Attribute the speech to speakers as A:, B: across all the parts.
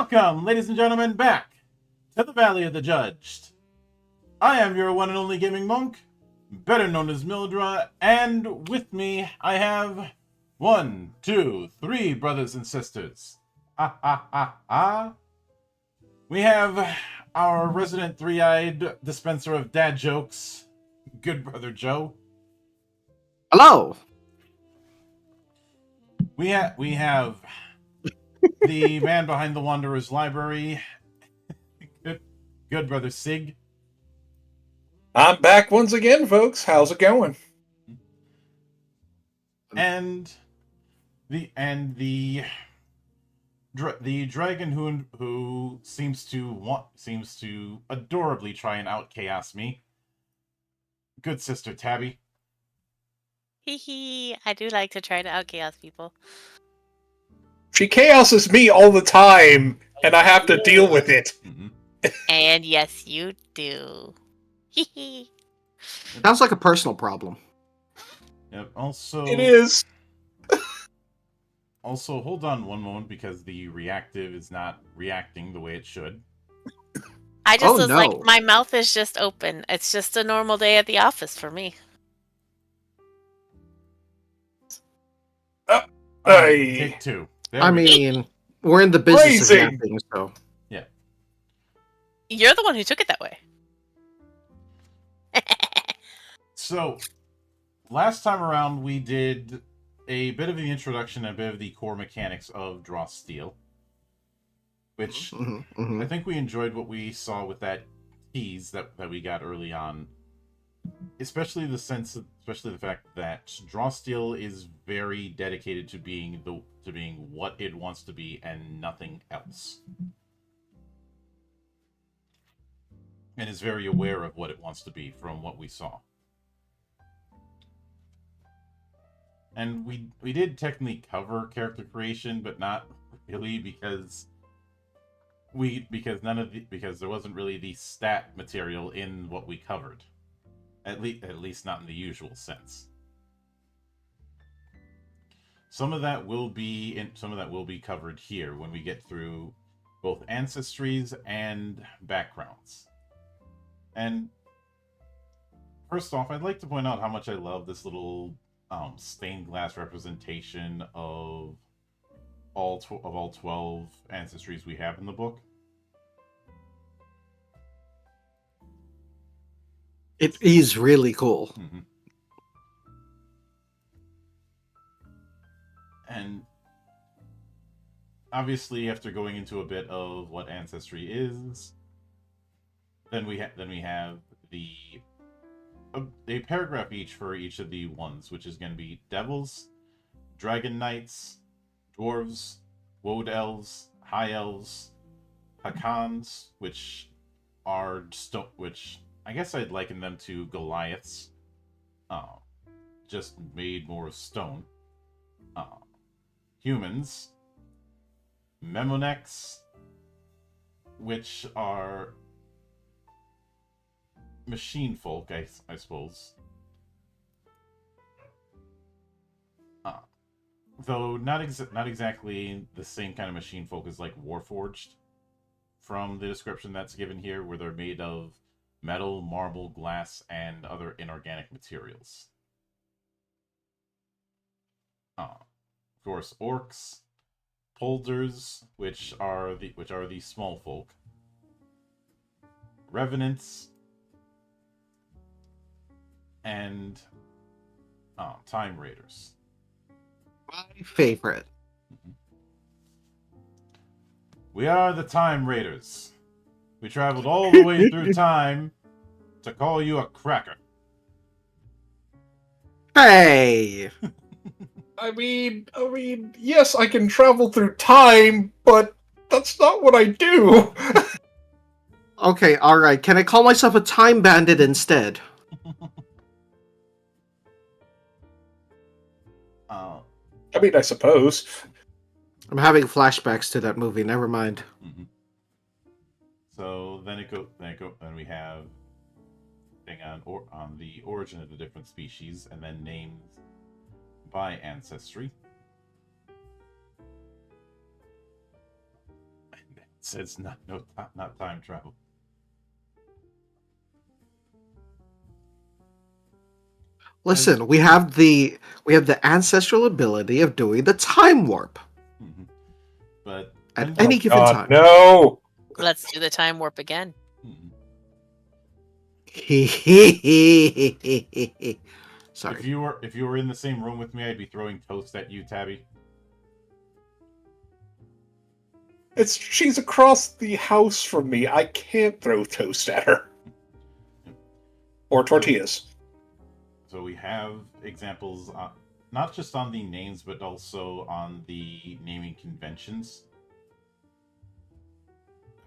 A: Welcome, ladies and gentlemen, back to the Valley of the Judged. I am your one and only gaming monk, better known as Mildra, and with me I have 1, 2, 3 brothers and sisters. Ha ha ha ha. We have our resident three-eyed dispenser of dad jokes, good brother Joe.
B: Hello.
A: We have the man behind the Wanderer's Library, good brother Sig.
C: I'm back once again, folks. How's it going?
A: And the dragon who seems to adorably try and out chaos me. Good sister Tabby.
D: Hee hee, I do like to try to out-chaos people.
C: She chaoses me all the time, and I have to deal with it.
A: Mm-hmm.
D: And yes, you do. Hee hee.
B: Sounds like a personal problem.
A: Yep. Also,
C: It is.
A: Also, hold on one moment because the reactive is not reacting the way it should.
D: I just was
B: no.
D: like, my mouth is just open. It's just a normal day at the office for me.
A: Take two.
B: I mean, we're in the business of
C: Phrasing.
B: yapping, so.
A: Yeah.
D: You're the one who took it that way.
A: So, last time around we did a bit of the introduction and a bit of the core mechanics of Draw Steel, which I think we enjoyed what we saw with that tease that we got early on, especially the fact that Draw Steel is very dedicated to being what it wants to be and nothing else, and is very aware of what it wants to be from what we saw. And we did technically cover character creation, but not really because there wasn't really the stat material in what we covered. At least not in the usual sense. Some of that will be covered here when we get through both ancestries and backgrounds. And first off, I'd like to point out how much I love this little stained glass representation of all 12 ancestries we have in the book.
B: It is really cool.
A: Mm-hmm. And obviously, after going into a bit of what ancestry is, then we have a paragraph each for each of the ones, which is going to be devils, dragon knights, dwarves, woad elves, high elves, hakans, which I guess I'd liken them to Goliaths, just made more of stone. Humans, Memoneks, which are machine folk, I suppose. Though not exactly the same kind of machine folk as like Warforged from the description that's given here, where they're made of metal, marble, glass, and other inorganic materials. Of course, orcs, polders, which are the small folk, revenants, and time raiders.
B: My favorite.
A: We are the Time Raiders. We traveled all the way through time to call you a cracker.
B: Hey!
C: I mean, yes, I can travel through time, but that's not what I do.
B: Okay, alright. Can I call myself a time bandit instead?
C: I mean, I suppose.
B: I'm having flashbacks to that movie, never mind.
A: Mm-hmm. So then we have thing on the origin of the different species, and then names by ancestry. It's not time travel.
B: Listen, we have the ancestral ability of doing the time warp
A: Mhm. But
B: at
A: then-
B: any given
C: God,
B: time.
C: no!
D: Let's do the time warp again.
A: Mhm.
B: Sorry.
A: If you were in the same room with me, I'd be throwing toast at you, Tabby.
C: She's across the house from me. I can't throw toast at her. Or tortillas.
A: So we have examples, not just on the names, but also on the naming conventions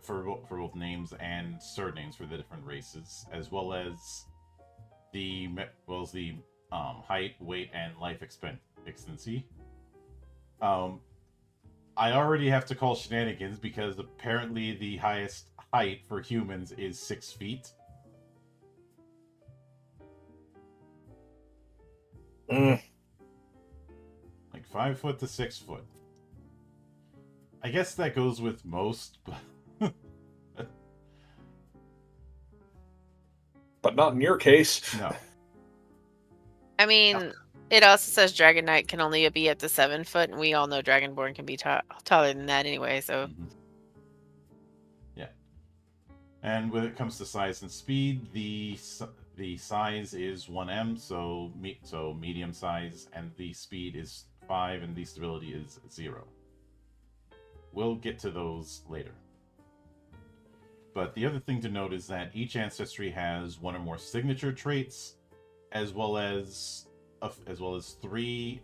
A: for both names and surnames for the different races, as well as the height, weight, and life expectancy. I already have to call shenanigans because apparently the highest height for humans is 6 feet.
C: Mm.
A: Like 5 foot to 6 foot. I guess that goes with most, but
C: But not in your case.
A: no.
D: I mean, it also says Dragon Knight can only be up to 7 foot, and we all know Dragonborn can be taller than that anyway. So
A: Yeah. And when it comes to size and speed, the size is 1m, so medium size, and the speed is 5, and the stability is 0. We'll get to those later. But the other thing to note is that each ancestry has one or more signature traits, as well as 3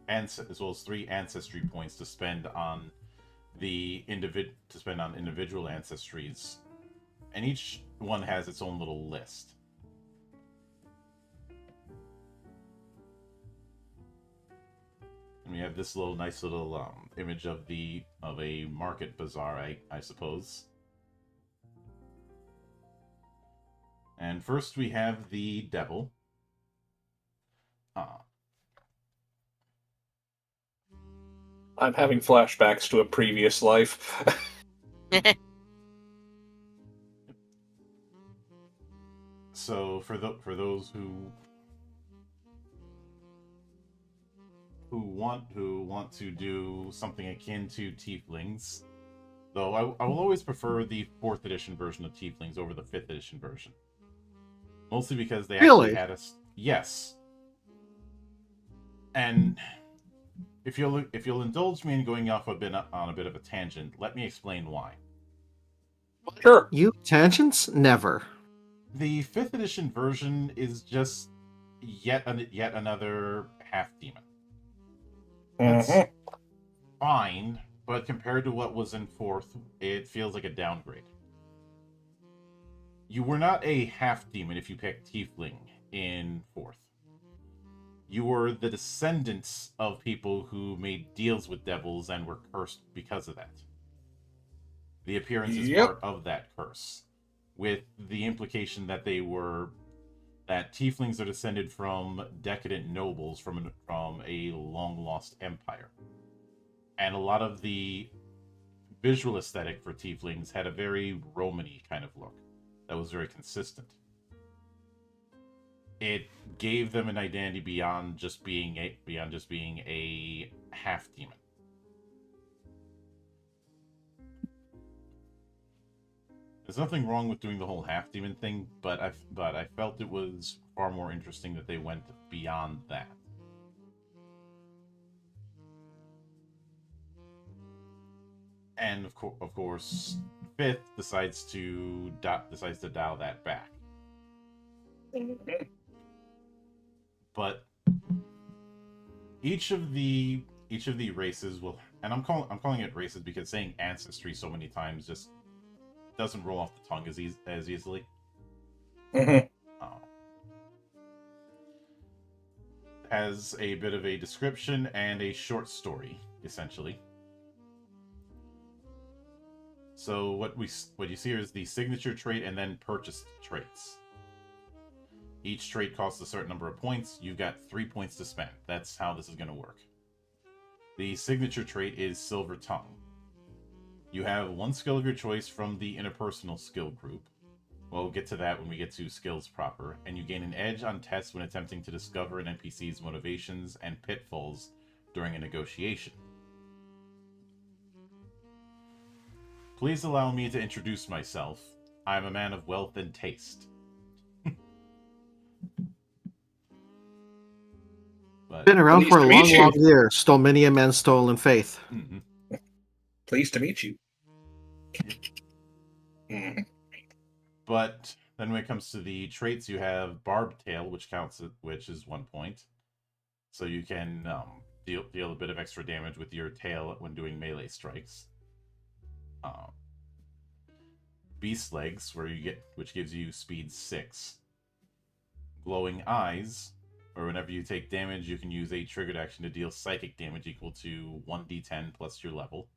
A: ancestry points to spend on individual ancestries, and each one has its own little list. And we have this nice little image of a market bazaar, I suppose. And first we have the devil.
C: I'm having flashbacks to a previous life.
A: So for those who want to do something akin to Tieflings, though I will always prefer the 4th edition version of Tieflings over the 5th edition version. Mostly because they actually had us. Yes. And if you'll indulge me in going off on a bit of a tangent, let me explain why.
C: Sure.
B: You tangents? Never.
A: The 5th edition version is just yet another half demon. That's fine, but compared to what was in 4th, it feels like a downgrade. You were not a half demon if you picked Tiefling in 4th. You were the descendants of people who made deals with devils and were cursed because of that. The appearance is part of that curse, with the implication that Tieflings are descended from decadent nobles from a long-lost empire. And a lot of the visual aesthetic for Tieflings had a very Roman-y kind of look that was very consistent. It gave them an identity beyond just being a half demon. There's nothing wrong with doing the whole half demon thing, but I felt it was far more interesting that they went beyond that. And of course, 5th decides to dial that back. But each of the races will, and I'm calling it races because saying ancestry so many times just doesn't roll off the tongue as easily. Has a bit of a description and a short story, essentially. So what you see here is the signature trait and then purchased traits. Each trait costs a certain number of points. You've got 3 points to spend. That's how this is going to work. The signature trait is Silver Tongue. You have one skill of your choice from the interpersonal skill group. We'll get to that when we get to skills proper. And you gain an edge on tests when attempting to discover an NPC's motivations and pitfalls during a negotiation. Please allow me to introduce myself. I am a man of wealth and taste. But,
B: Been around for a
C: Pleased to
B: long,
C: meet you.
B: long year. Stole many a man's stolen faith.
C: Pleased to meet you.
A: But then when it comes to the traits, you have Barbed Tail, which is 1 point. So you can deal a bit of extra damage with your tail when doing melee strikes. Beast Legs, which gives you speed 6. Glowing Eyes, or whenever you take damage, you can use a triggered action to deal psychic damage equal to 1d10 plus your level.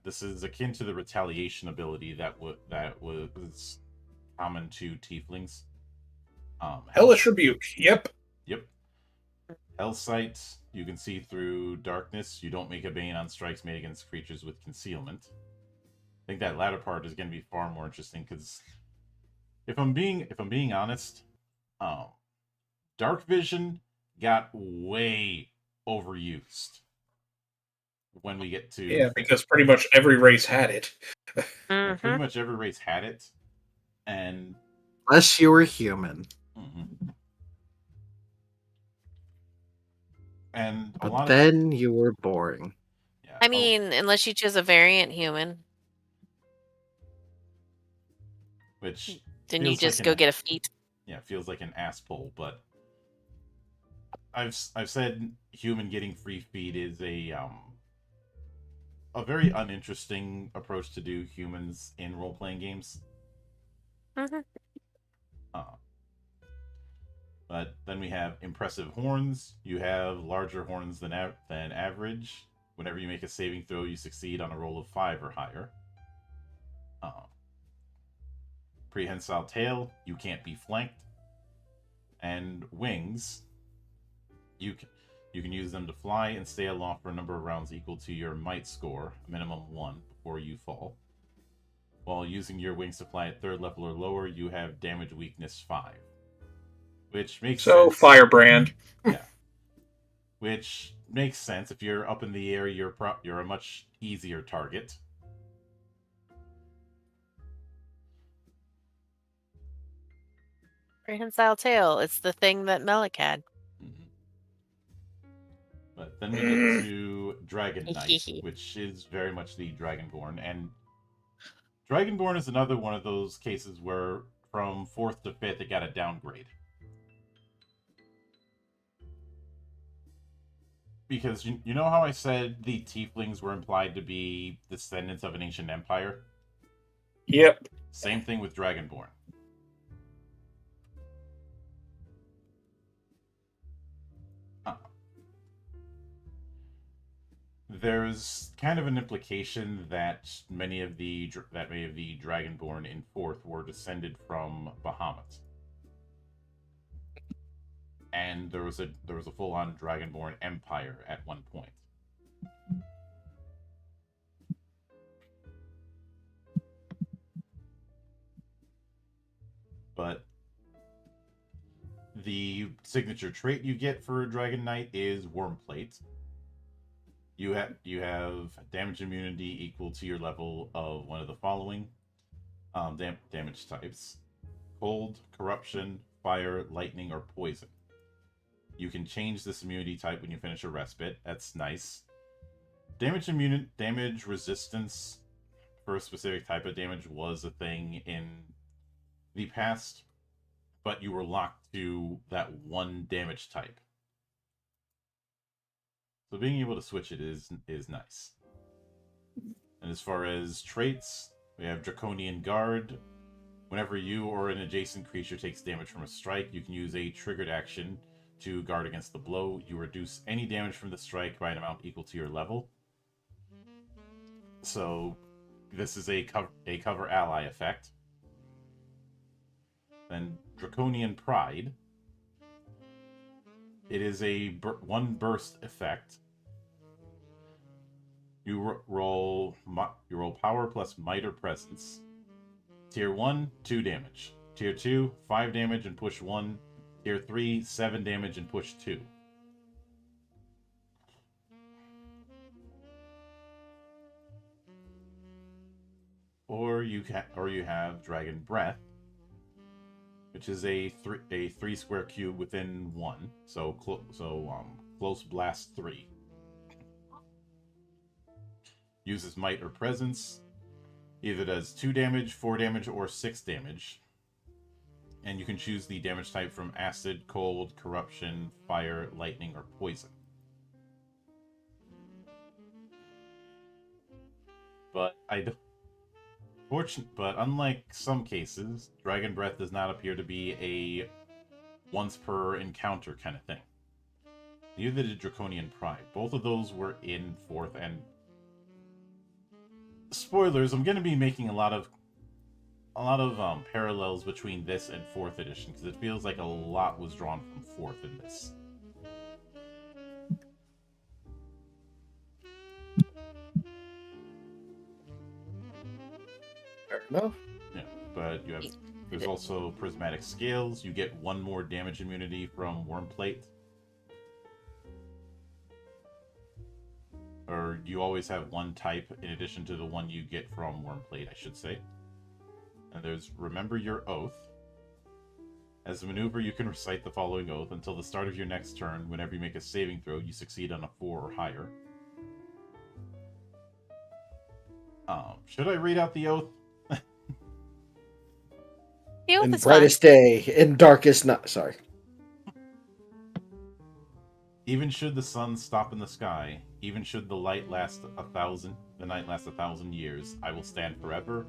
A: This is akin to the retaliation ability that was common to tieflings.
C: Hellish Rebuke. Yep.
A: Hellsight, you can see through darkness. You don't make a bane on strikes made against creatures with concealment. I think that latter part is going to be far more interesting because if I'm being honest, Dark Vision got way overused when we get to...
C: Yeah, because pretty much every race had it.
A: Pretty much every race had it, and...
B: Unless you were human.
A: And
B: but then you were boring.
A: Yeah,
D: I mean, unless you choose a variant human.
A: Which...
D: Then you just go get a feat.
A: Yeah, feels like an ass pull, but... I've said human getting free feed is a very uninteresting approach to do humans in role-playing games. But then we have impressive horns. You have larger horns than average. Whenever you make a saving throw, you succeed on a roll of 5 or higher. Prehensile tail, you can't be flanked. And wings, you can use them to fly and stay aloft for a number of rounds equal to your might score, minimum 1, before you fall. While using your wings to fly at 3rd level or lower, you have damage weakness 5. Which makes sense.
C: So, Firebrand.
A: Yeah. Which makes sense. If you're up in the air, you're a much easier target.
D: Prehensile tail. It's the thing that Melik had.
A: But then we get to Dragon Knight, which is very much the Dragonborn. And Dragonborn is another one of those cases where from 4th to 5th it got a downgrade. Because you know how I said the tieflings were implied to be descendants of an ancient empire?
C: Yep.
A: Same thing with Dragonborn. There's kind of an implication that many of the Dragonborn in 4th were descended from Bahamut. And there was a full-on Dragonborn empire at one point. But the signature trait you get for Dragon Knight is Wormplate. You have damage immunity equal to your level of one of the following damage types: cold, corruption, fire, lightning, or poison. You can change this immunity type when you finish a respite. That's nice. Damage resistance for a specific type of damage was a thing in the past, but you were locked to that one damage type. So being able to switch it is nice. And as far as traits, we have Draconian Guard. Whenever you or an adjacent creature takes damage from a strike, you can use a triggered action to guard against the blow. You reduce any damage from the strike by an amount equal to your level. So this is a cover ally effect. Then Draconian Pride. It is a one burst effect. You roll power plus might or presence. Tier 1, 2 damage. Tier 2, 5 damage and push 1. Tier 3, 7 damage and push 2. Or you have Dragon Breath, which is a three square cube within 1. So close blast 3. Uses might or presence. Either does 2 damage, 4 damage, or 6 damage. And you can choose the damage type from acid, cold, corruption, fire, lightning, or poison. But but unlike some cases, Dragon Breath does not appear to be a once per encounter kind of thing. Neither did Draconian Pride. Both of those were in 4th, and spoilers, I'm going to be making a lot of parallels between this and 4th edition, because it feels like a lot was drawn from 4th in this.
B: Fair enough.
A: Yeah, but there's also prismatic scales. You get 1 more damage immunity from Wormplate. Or you always have 1 type in addition to the one you get from Wormplate, I should say. And there's Remember Your Oath. As a maneuver, you can recite the following oath until the start of your next turn. Whenever you make a saving throw, you succeed on a 4 or higher. Should I read out the oath?
D: The oath
B: In
D: is
B: brightest day, in darkest night. Sorry.
A: Even should the sun stop in the sky, even should the night last 1,000 years, I will stand forever.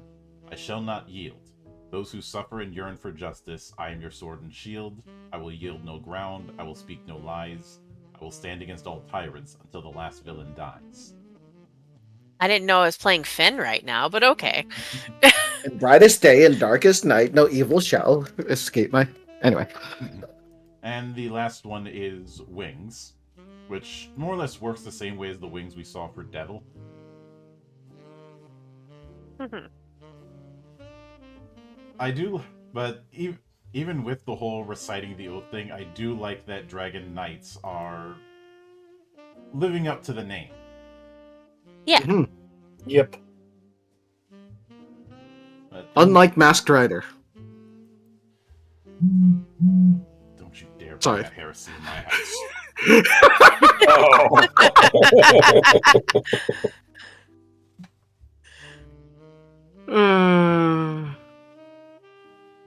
A: I shall not yield. Those who suffer and yearn for justice, I am your sword and shield. I will yield no ground. I will speak no lies. I will stand against all tyrants until the last villain dies.
D: I didn't know I was playing Finn right now, but okay.
B: In brightest day and darkest night, no evil shall escape my... Anyway.
A: And the last one is Wings, which more or less works the same way as the wings we saw for Devil. I do, but even with the whole reciting the oath thing, I do like that Dragon Knights are living up to the name.
D: Yeah.
B: Mm-hmm.
C: Yep.
B: Unlike Masked Rider.
A: Don't you dare bring that heresy in my house.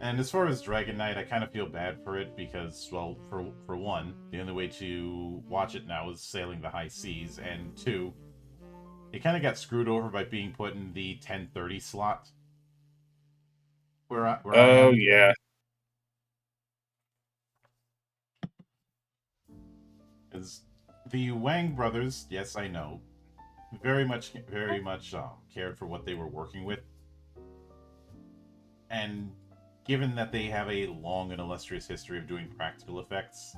A: And as far as Dragon Knight, I kind of feel bad for it because, well, for one, the only way to watch it now is sailing the high seas, and 2, it kind of got screwed over by being put in the 1030 slot. Where I am.
C: Yeah.
A: Because the Wang brothers, yes, I know, very much cared for what they were working with. And given that they have a long and illustrious history of doing practical effects,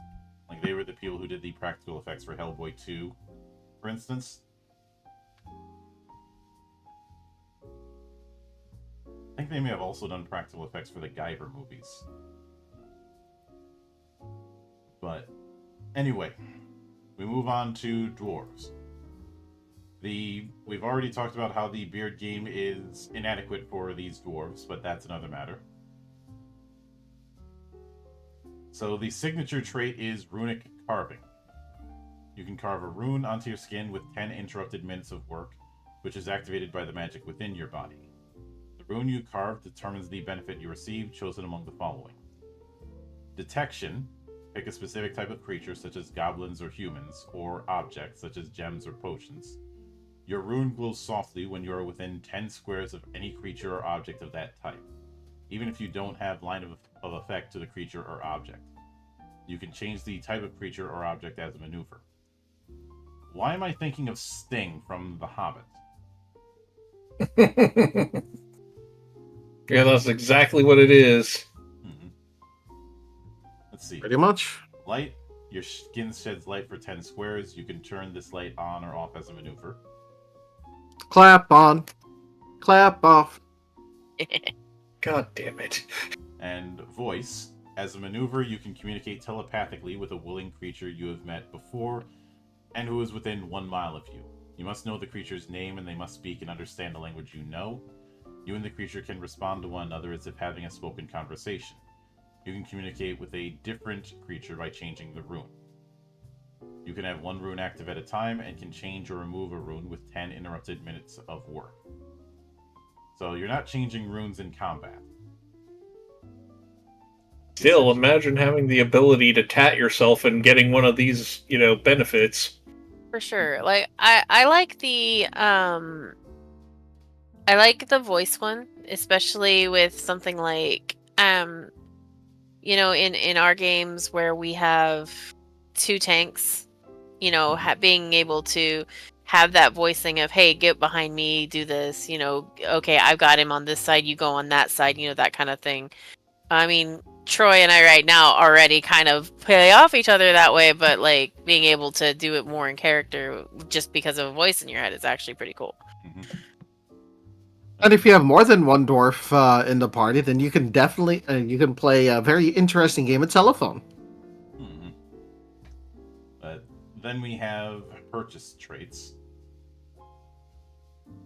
A: like they were the people who did the practical effects for Hellboy 2, for instance. I think they may have also done practical effects for the Guyver movies. But anyway, we move on to dwarves. We've already talked about how the beard game is inadequate for these dwarves, but that's another matter. So the signature trait is runic carving. You can carve a rune onto your skin with 10 interrupted minutes of work, which is activated by the magic within your body. The rune you carve determines the benefit you receive, chosen among the following. Detection. Pick a specific type of creature, such as goblins or humans, or objects, such as gems or potions. Your rune glows softly when you are within 10 squares of any creature or object of that type, even if you don't have line of effect to the creature or object. You can change the type of creature or object as a maneuver. Why am I thinking of Sting from The Hobbit?
C: Yeah, that's exactly what it is.
A: Let's see.
B: Pretty much.
A: Light. Your skin sheds light for 10 squares. You can turn this light on or off as a maneuver.
B: Clap on. Clap off.
C: God damn it.
A: And voice. As a maneuver, you can communicate telepathically with a willing creature you have met before and who is within 1 mile of you. You must know the creature's name and they must speak and understand the language you know. You and the creature can respond to one another as if having a spoken conversation. You can communicate with a different creature by changing the rune. You can have 1 rune active at a time and can change or remove a rune with 10 interrupted minutes of work. So you're not changing runes in combat.
C: Still, imagine having the ability to tat yourself and getting one of these, benefits.
D: For sure. Like I like the voice one, especially with something like in our games where we have 2 tanks, being able to have that voicing of, hey, get behind me, do this, okay, I've got him on this side, you go on that side, that kind of thing. I mean, Troy and I right now already kind of play off each other that way, but like being able to do it more in character just because of a voice in your head is actually pretty cool.
A: Mm-hmm.
B: And if you have more than 1 dwarf in the party, then you can definitely you can play a very interesting game of telephone.
A: Mm-hmm. But then we have purchase traits.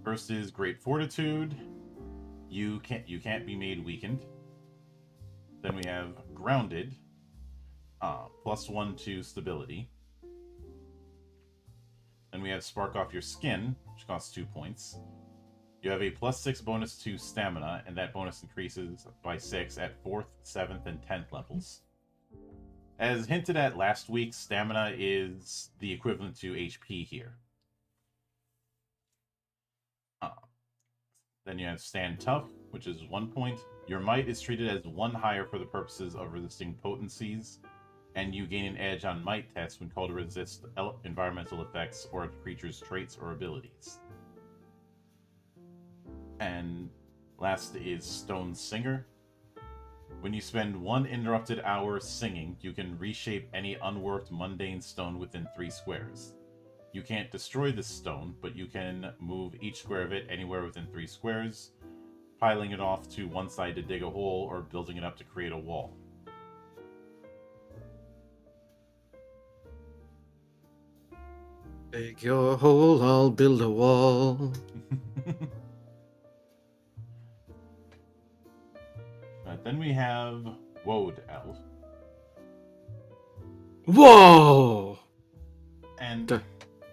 A: First is Great Fortitude. You can't be made weakened. Then we have Grounded, +1 to stability. Then we have Spark Off Your Skin, which costs 2 points. You have a +6 bonus to stamina, and that bonus increases by 6 at 4th, 7th, and 10th levels. As hinted at last week, stamina is the equivalent to HP here. Then you have Stand Tough, which is 1 point. Your might is treated as 1 higher for the purposes of resisting potencies, and you gain an edge on might tests when called to resist environmental effects or a creature's traits or abilities. And last is Stone Singer. When you spend 1 interrupted hour singing, you can reshape any unworked mundane stone within 3 squares. You can't destroy this stone, but you can move each square of it anywhere within 3 squares, piling it off to one side to dig a hole, or building it up to create a wall.
B: Dig your hole, I'll build a wall.
A: Then we have Woad Elf.
B: Whoa!
A: And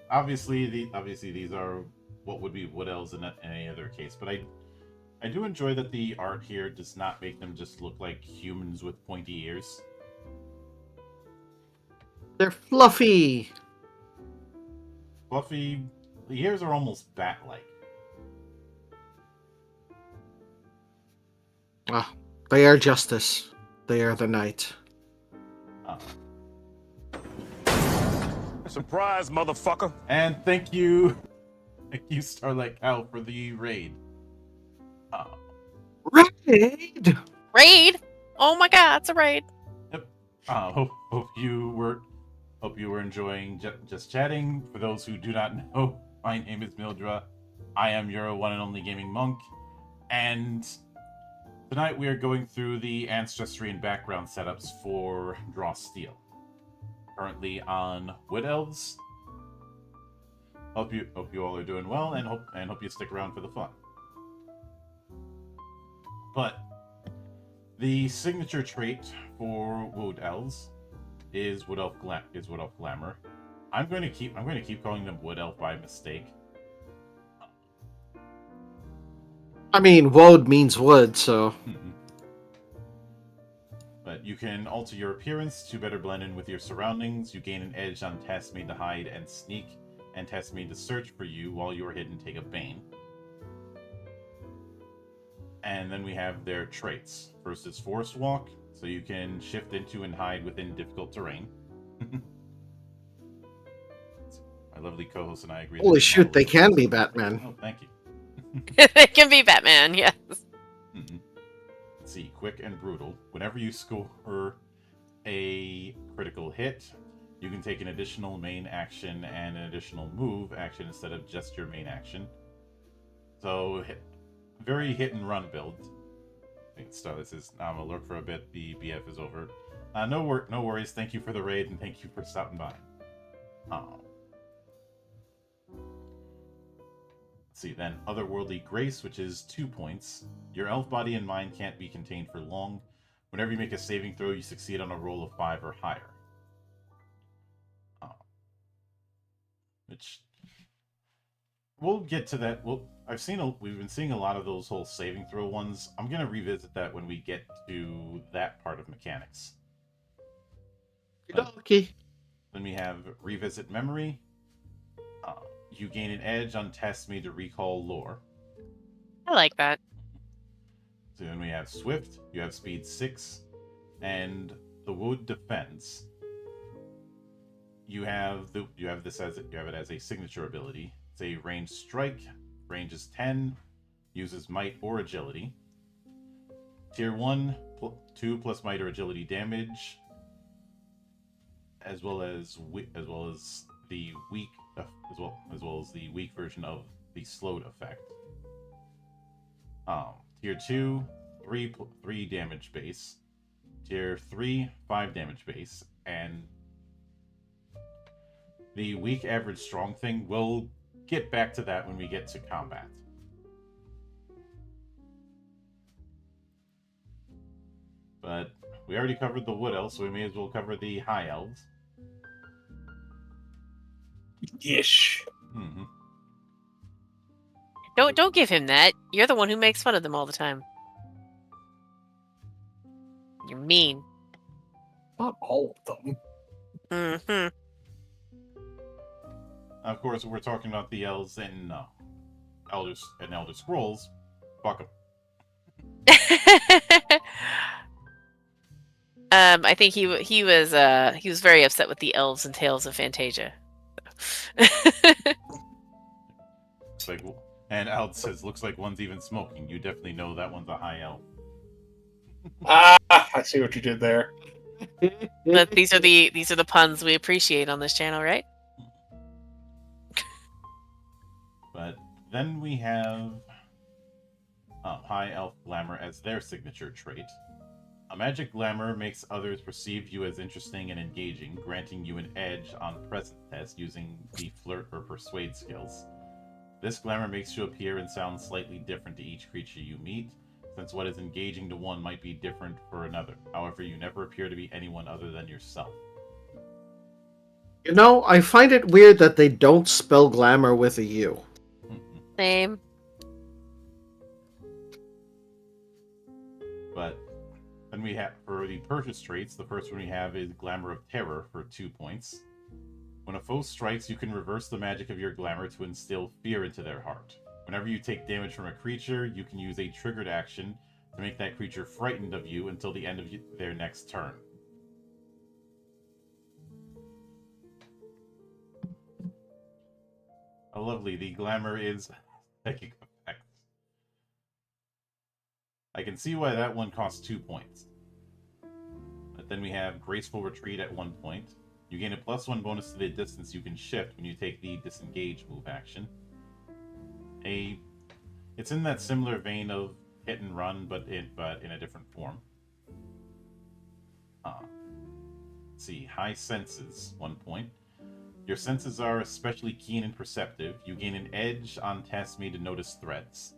A: obviously these are what would be Wood Elves in any other case, but I do enjoy that the art here does not make them just look like humans with pointy ears.
B: They're fluffy.
A: Fluffy, the ears are almost bat-like.
B: Ah, they are justice. They are the night.
E: Surprise, motherfucker!
A: And thank you, Starlight Cow, for the raid.
B: Raid!
D: Raid! Oh my god, it's a raid.
A: Yep. Hope you were enjoying just chatting. For those who do not know, my name is Mildra. I am your one and only gaming monk, and tonight we are going through the ancestry and background setups for Draw Steel. Currently on Wood Elves. Hope you all are doing well, and hope you stick around for the fun. But the signature trait for Wood Elves is Wood Elf Glamour. I'm going to keep calling them Wood Elf by mistake.
B: I mean, woad means wood, so...
A: But you can alter your appearance to better blend in with your surroundings. You gain an edge on tasks made to hide and sneak, and tasks made to search for you while you are hidden take a bane. And then we have their traits. First is Forest Walk, so you can shift into and hide within difficult terrain. My lovely co-host and I agree.
B: Holy shoot, they can be Batman.
A: Oh, thank you.
D: They can be Batman, yes.
A: Mm-hmm. Let's see, Quick and Brutal. Whenever you score a critical hit, you can take an additional main action and an additional move action instead of just your main action. So, very hit and run build. So this is, I'm gonna look for a bit. The BF is over. No worries. Thank you for the raid and thank you for stopping by. Let's see then. Otherworldly Grace, which is 2 points. Your elf body and mind can't be contained for long. Whenever you make a saving throw, you succeed on a roll of 5 or higher. Which we'll get to that. We've been seeing a lot of those whole saving throw ones. I'm gonna revisit that when we get to that part of mechanics.
B: Okay.
A: Then we have Revisit Memory. You gain an edge on tests made to recall lore.
D: I like that.
A: So then we have Swift. You have Speed 6, and the Wood Defense. You have it as a signature ability. It's a ranged strike. Range is 10. Uses might or agility. Tier 1, 2 plus might or agility damage, as well as the weak version of the slowed effect. Tier 2, 3 damage base. Tier 3, 5 damage base, and the weak average strong thing, we'll get back to that when we get to combat. But we already covered the Wood Elves, so we may as well cover the High Elves.
C: Ish.
A: Mm-hmm.
D: Don't give him that. You're the one who makes fun of them all the time. You're mean.
C: Not all of them.
D: Mm-hmm.
A: Of course, we're talking about the elves in Elder Scrolls. Fuck them.
D: I think he was very upset with the elves in Tales of Fantasia.
A: It's like, and Ald says, "Looks like one's even smoking." You definitely know that one's a high elf.
C: I see what you did there.
D: But these are the puns we appreciate on this channel, right?
A: But then we have High Elf Glamour as their signature trait. A magic glamour makes others perceive you as interesting and engaging, granting you an edge on present tests using the flirt or persuade skills. This glamour makes you appear and sound slightly different to each creature you meet, since what is engaging to one might be different for another. However, you never appear to be anyone other than yourself.
B: You know, I find it weird that they don't spell glamour with a U.
D: Same.
A: But then we have, for the purchase traits, the first one we have is Glamour of Terror for 2 points. When a foe strikes, you can reverse the magic of your glamour to instill fear into their heart. Whenever you take damage from a creature, you can use a triggered action to make that creature frightened of you until the end of their next turn. Oh, lovely. The glamour is psychic effects. I can see why that one costs 2 points. But then we have Graceful Retreat at 1 point. You gain a +1 bonus to the distance you can shift when you take the Disengage move action. It's in that similar vein of hit and run, but in a different form. Let's see, High Senses, 1 point. Your senses are especially keen and perceptive. You gain an edge on tests made to notice threats.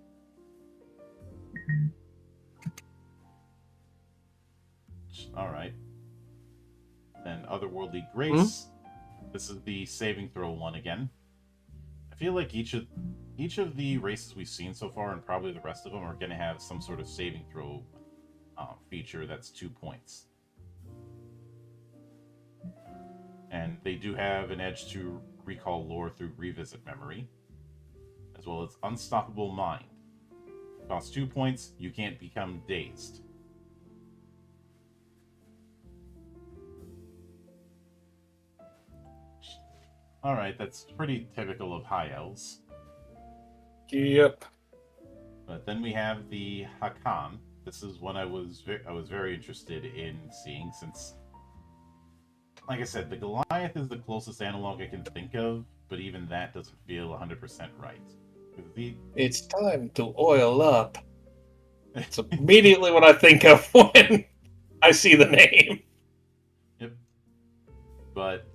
A: Alright. Then Otherworldly Grace. This is the saving throw one again. I feel like each of the races we've seen so far, and probably the rest of them, are going to have some sort of saving throw feature that's 2 points. And they do have an edge to recall lore through Revisit Memory, as well as Unstoppable Mind. Costs 2 points, you can't become dazed. Alright, that's pretty typical of High Elves.
C: Yep.
A: But then we have the Hakan. This is one I was very interested in seeing, since, like I said, the Goliath is the closest analog I can think of, but even that doesn't feel 100% right. The
C: It's time to oil up. It's immediately what I think of when I see the name.
A: Yep. But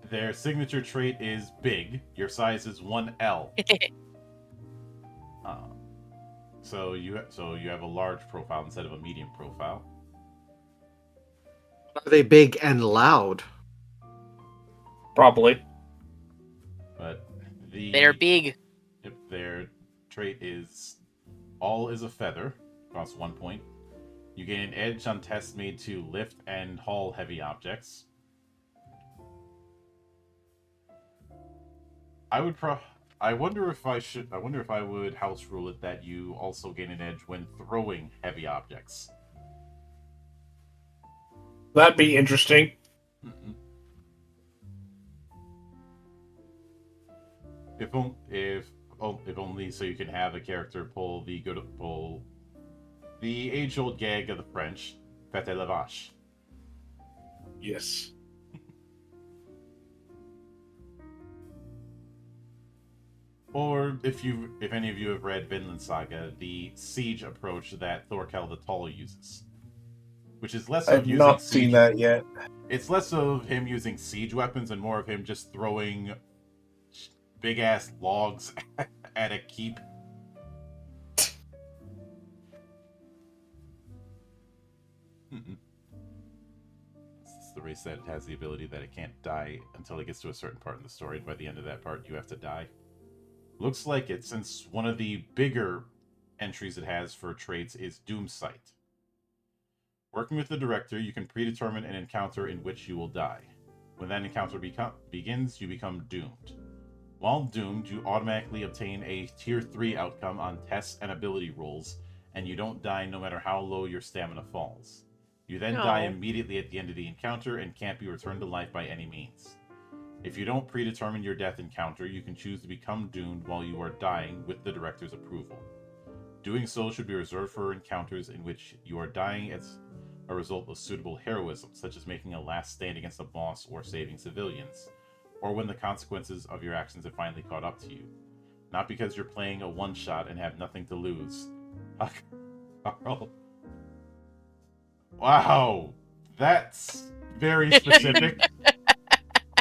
A: their signature trait is big. Your size is 1L. So you have a large profile instead of a medium profile.
B: Are they big and loud?
C: Probably.
A: But
D: They're big.
A: Yep, their trait is all is a feather. Costs 1 point. You gain an edge on tests made to lift and haul heavy objects. I wonder if I would house rule it that you also gain an edge when throwing heavy objects.
C: That'd be interesting.
A: Mm-mm. If only so you can have a character pull the age-old gag of the French, "Faites la vache."
C: Yes.
A: Or if any of you have read Vinland Saga, the siege approach that Thorkel the Tall uses, which is less of
C: I've
A: using
C: not
A: siege.
C: seen that yet.
A: It's less of him using siege weapons and more of him just throwing big ass logs at a keep. It's the race that has the ability that it can't die until it gets to a certain part in the story, and by the end of that part you have to die. Looks like it, since one of the bigger entries it has for traits is Doomsight. Working with the director, you can predetermine an encounter in which you will die. When that encounter begins, you become doomed. While doomed, you automatically obtain a Tier 3 outcome on tests and ability rolls, and you don't die no matter how low your stamina falls. You then die immediately at the end of the encounter and can't be returned to life by any means. If you don't predetermine your death encounter, you can choose to become doomed while you are dying with the director's approval. Doing so should be reserved for encounters in which you are dying as a result of suitable heroism, such as making a last stand against a boss or saving civilians, or when the consequences of your actions have finally caught up to you. Not because you're playing a one-shot and have nothing to lose. Carl. Wow, that's very specific.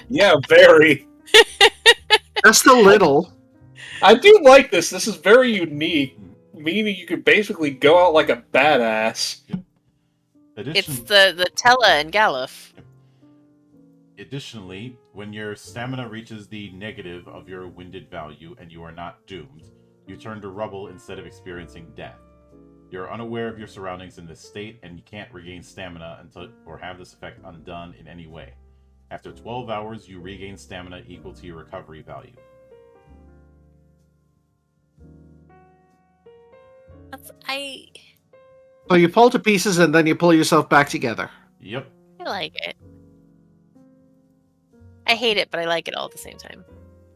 C: Yeah, very.
B: Just a little.
C: I do like this. This is very unique, meaning you could basically go out like a badass.
D: It's the Tella and Galuf.
A: Additionally, when your stamina reaches the negative of your winded value and you are not doomed, you turn to rubble instead of experiencing death. You're unaware of your surroundings in this state, and you can't regain stamina until or have this effect undone in any way. After 12 hours, you regain stamina equal to your recovery value.
B: So you fall to pieces and then you pull yourself back together.
A: Yep.
D: I like it. I hate it, but I like it all at the same time.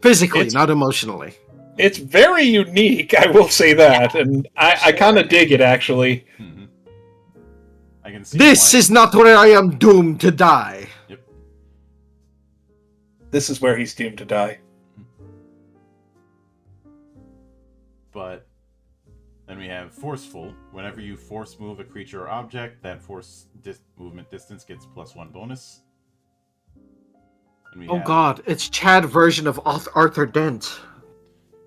B: Physically, not emotionally.
C: It's very unique, I will say that, and I kind of dig it, actually.
A: Mm-hmm. I can see
B: This is not where I am doomed to die.
A: Yep.
C: This is where he's doomed to die.
A: But then we have Forceful. Whenever you force move a creature or object, that force movement distance gets +1 bonus.
B: Oh god, it's Chad version of Arthur Dent.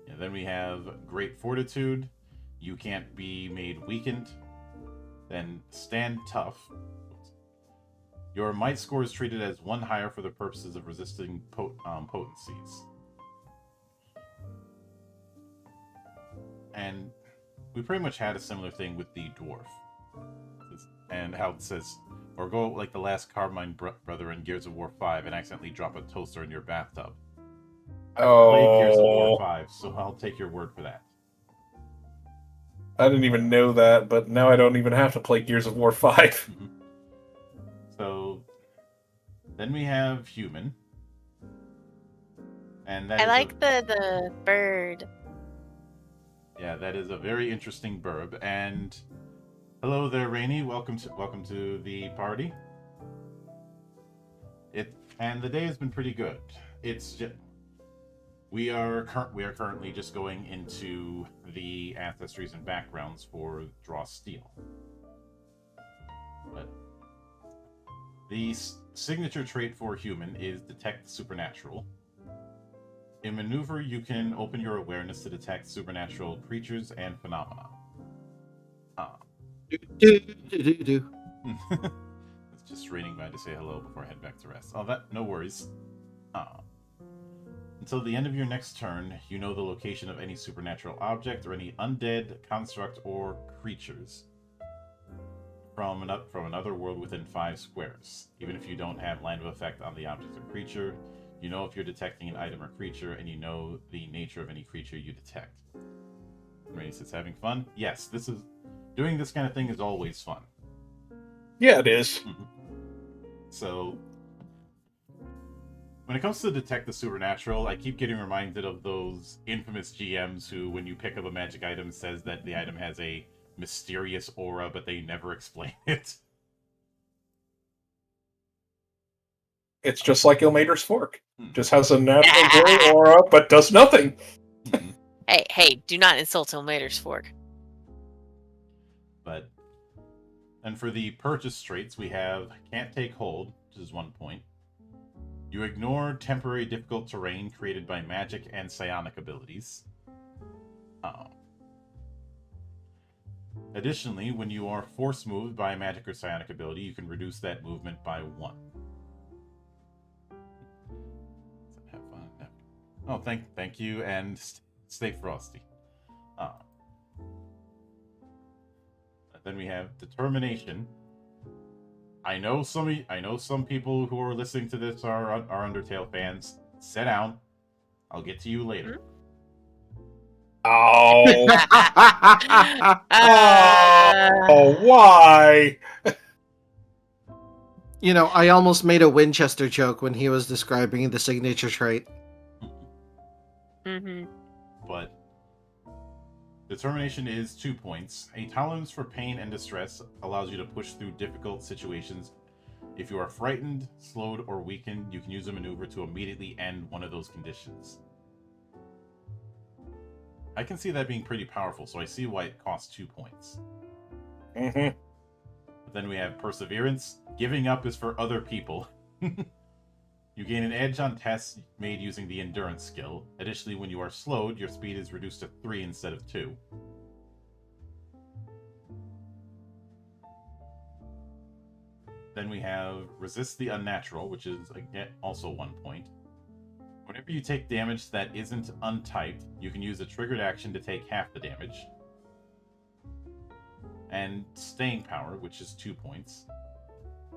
A: Yeah, then we have Great Fortitude. You can't be made weakened. Then Stand Tough. Your might score is treated as 1 higher for the purposes of resisting potencies. And we pretty much had a similar thing with the Dwarf. And how it says, or go like the last Carmine brother in Gears of War 5 and accidentally drop a toaster in your bathtub. I played Gears of War 5, so I'll take your word for that.
C: I didn't even know that, but now I don't even have to play Gears of War 5.
A: Mm-hmm. So, then we have Human. And that
D: I like the bird.
A: Yeah, that is a very interesting burb. And hello there, Rainy. Welcome to the party. And the day has been pretty good. It's just, We are currently just going into the ancestries and backgrounds for Draw Steel. But the signature trait for human is Detect the Supernatural. In maneuver, you can open your awareness to detect supernatural creatures and phenomena.
B: Do.
A: It's just raining by to say hello before I head back to rest. Oh, no worries. Until the end of your next turn, you know the location of any supernatural object or any undead, construct, or creatures from another world within 5 squares. Even if you don't have line of effect on the object or creature, you know if you're detecting an item or creature, and you know the nature of any creature you detect. Race is having fun? Yes, doing this kind of thing is always fun.
C: Yeah, it is.
A: So, when it comes to detect the supernatural, I keep getting reminded of those infamous GMs who, when you pick up a magic item, says that the item has a mysterious aura, but they never explain it.
C: It's just like Ilmater's Fork. Just has a natural glow aura, but does nothing.
D: Hey, do not insult Ilmater's Fork.
A: But, and for the purchase traits, we have Can't Take Hold, which is 1 point. You ignore temporary difficult terrain created by magic and psionic abilities. Additionally, when you are force moved by a magic or psionic ability, you can reduce that movement by 1. Have fun. Oh, thank you, and stay frosty. Then we have Determination. I know some people who are listening to this are Undertale fans. Sit down. I'll get to you later.
C: Oh. Oh, why?
B: You know, I almost made a Winchester joke when he was describing the signature trait.
A: But Determination is 2 points. A tolerance for pain and distress allows you to push through difficult situations. If you are frightened, slowed, or weakened, you can use a maneuver to immediately end one of those conditions. I can see that being pretty powerful, so I see why it costs 2 points. But then we have Perseverance. Giving up is for other people. You gain an edge on tests made using the Endurance skill. Additionally, when you are slowed, your speed is reduced to 3 instead of 2. Then we have Resist the Unnatural, which is, again, also 1 point. Whenever you take damage that isn't untyped, you can use a triggered action to take half the damage. And Staying Power, which is 2 points.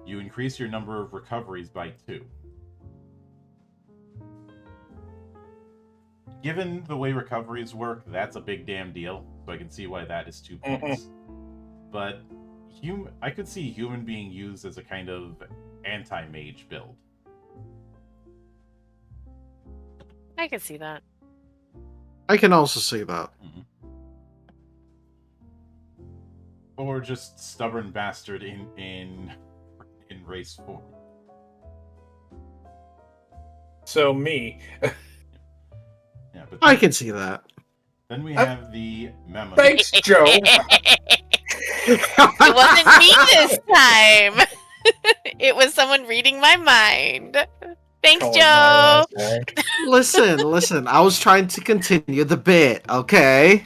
A: You increase your number of recoveries by 2. Given the way recoveries work, that's a big damn deal, so I can see why that is 2 points. But I could see human being used as a kind of anti-mage build.
D: I can see that.
B: I can also see that.
A: Or just stubborn bastard in race form.
C: So me.
A: Yeah, but
B: I can see that.
A: Then we have the memo.
C: Thanks, Joe.
D: It wasn't me this time. It was someone reading my mind. Thanks,
C: Calling
D: Joe.
C: my ass out.
B: Listen. I was trying to continue the bit, okay?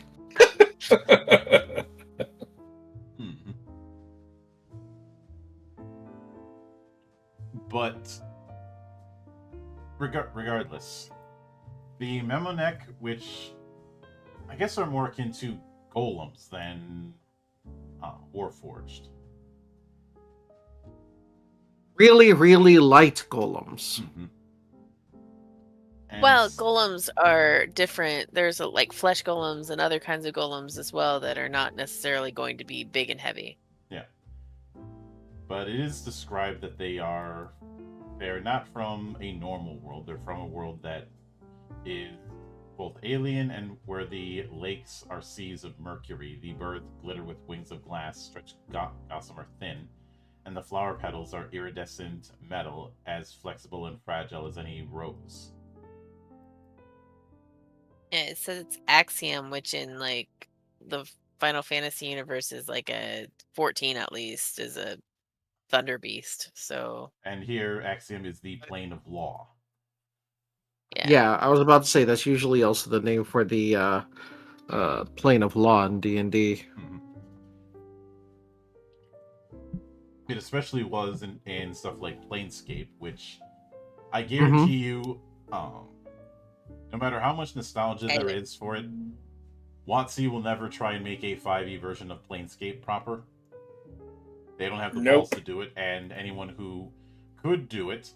A: But regardless, the Memo Neck, which I guess are more akin to golems than Warforged.
B: Really, really light golems.
D: Well, golems are different. There's like flesh golems and other kinds of golems as well that are not necessarily going to be big and heavy.
A: Yeah. But it is described that they're not from a normal world. They're from a world that is both alien and where the lakes are seas of mercury. The birds glitter with wings of glass, stretched gossamer thin, and the flower petals are iridescent metal, as flexible and fragile as any rose.
D: Yeah, it says it's Axiom, which in like the Final Fantasy universe is like a 14 at least, is a Thunder Beast. So
A: And here, Axiom is the plane of law.
D: yeah.
B: Yeah, I was about to say that's usually also the name for the plane of law in D&D.
A: Mhm. It especially was in stuff like Planescape, which I
B: Mm-hmm.
A: guarantee you, no matter how much nostalgia there is for it, WotC will never try and make a 5e version of Planescape proper. They don't have the balls
C: Nope.
A: to do it, and anyone who could do it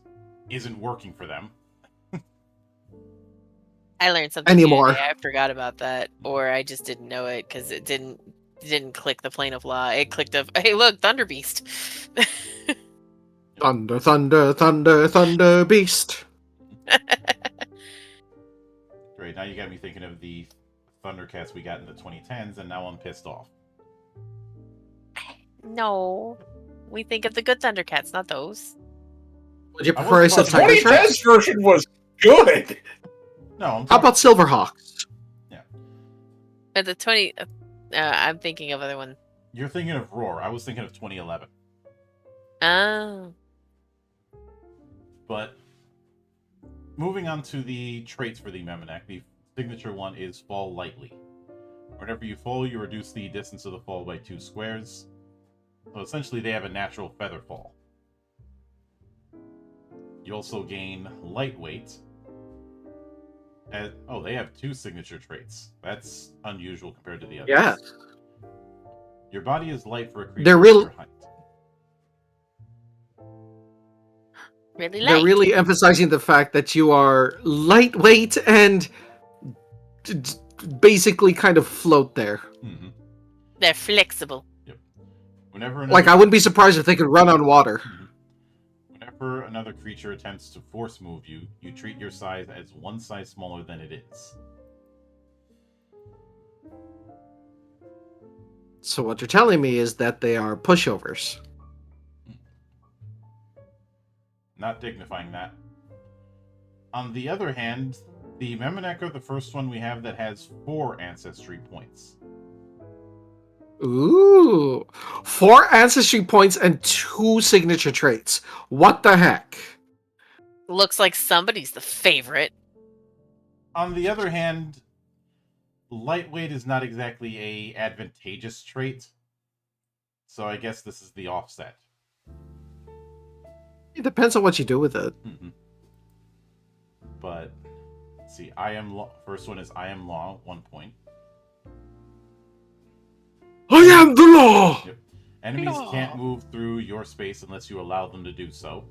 A: isn't working for them.
D: I learned something new
B: Anymore.
D: today. I forgot about that, or I just didn't know it because it didn't click the plane of law. It clicked of, hey, look, Thunder Beast.
B: Thunder, thunder, thunder, thunder beast.
A: Great, now you got me thinking of the Thundercats we got in the 2010s, and now I'm pissed off.
D: No, we think of the good Thundercats, not those.
B: Would you
A: I
B: prefer
A: wasn't
B: some
A: talking
B: Tiger
A: about-
C: 2010's
B: Sharks?
C: version was good.
A: No, I'm
B: How
A: talking...
B: about Silverhawks?
D: But the 20, I'm thinking of other one.
A: You're thinking of Roar. I was thinking of 2011.
D: Oh,
A: But moving on to the traits for the Memenek, the signature one is Fall Lightly. Whenever you fall, you reduce the distance of the fall by 2 squares. So essentially, they have a natural feather fall. You also gain Lightweight. Oh, they have 2 signature traits. That's unusual compared to the others.
B: Yeah.
A: Your body is light for a creature
B: They're
A: of
B: real-
A: your height.
D: really light.
B: They're really emphasizing the fact that you are lightweight and basically kind of float there.
A: Mm-hmm.
D: They're flexible.
A: Whenever
B: Like, I wouldn't be surprised if they could run on water.
A: Mhm. Whenever another creature attempts to force move you, you treat your size as 1 size smaller than it is.
B: So what you're telling me is that they are pushovers.
A: Not dignifying that. On the other hand, the Memenek are the first one we have that has 4 ancestry points.
B: Ooh. 4 ancestry points and 2 signature traits. What the heck?
D: Looks like somebody's the favorite.
A: On the other hand, lightweight is not exactly a advantageous trait, so I guess this is the offset.
B: It depends on what you do with it.
A: Mm-hmm. But let's see, first one is I am law, 1 point.
B: I am the law!
A: Yep. Enemies can't move through your space unless you allow them to do so.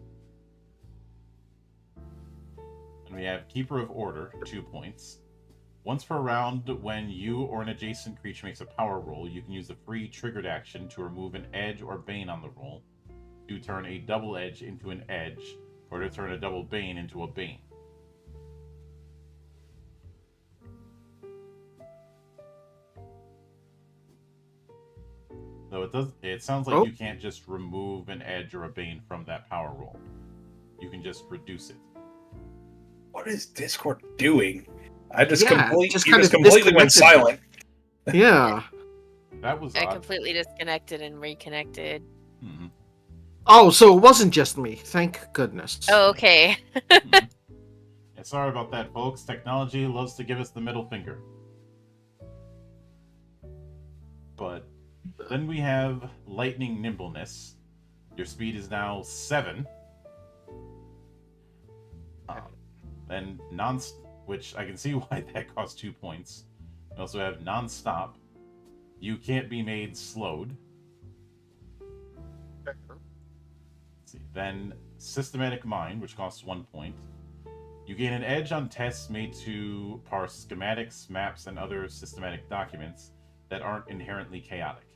A: And we have Keeper of Order, 2 points. Once per round, when you or an adjacent creature makes a power roll, you can use the free triggered action to remove an edge or bane on the roll, to turn a double edge into an edge, or to turn a double bane into a bane. Though it sounds like you can't just remove an edge or a bane from that power roll. You can just reduce it.
C: What is Discord doing? I just
B: Yeah,
C: completely went
B: disconnected.
C: silent.
B: Yeah.
A: That was
D: I
A: odd.
D: completely disconnected and reconnected.
A: Mm-hmm.
B: Oh, so it wasn't just me. Thank goodness.
D: Oh, okay.
A: Mm-hmm. Yeah, sorry about that, folks. Technology loves to give us the middle finger. But then we have Lightning Nimbleness. Your speed is now 7. Then which I can see why that costs 2 points. You also have Non-Stop. You can't be made slowed. Let's see. Then Systematic Mind, which costs 1 point. You gain an edge on tests made to parse schematics, maps, and other systematic documents that aren't inherently chaotic.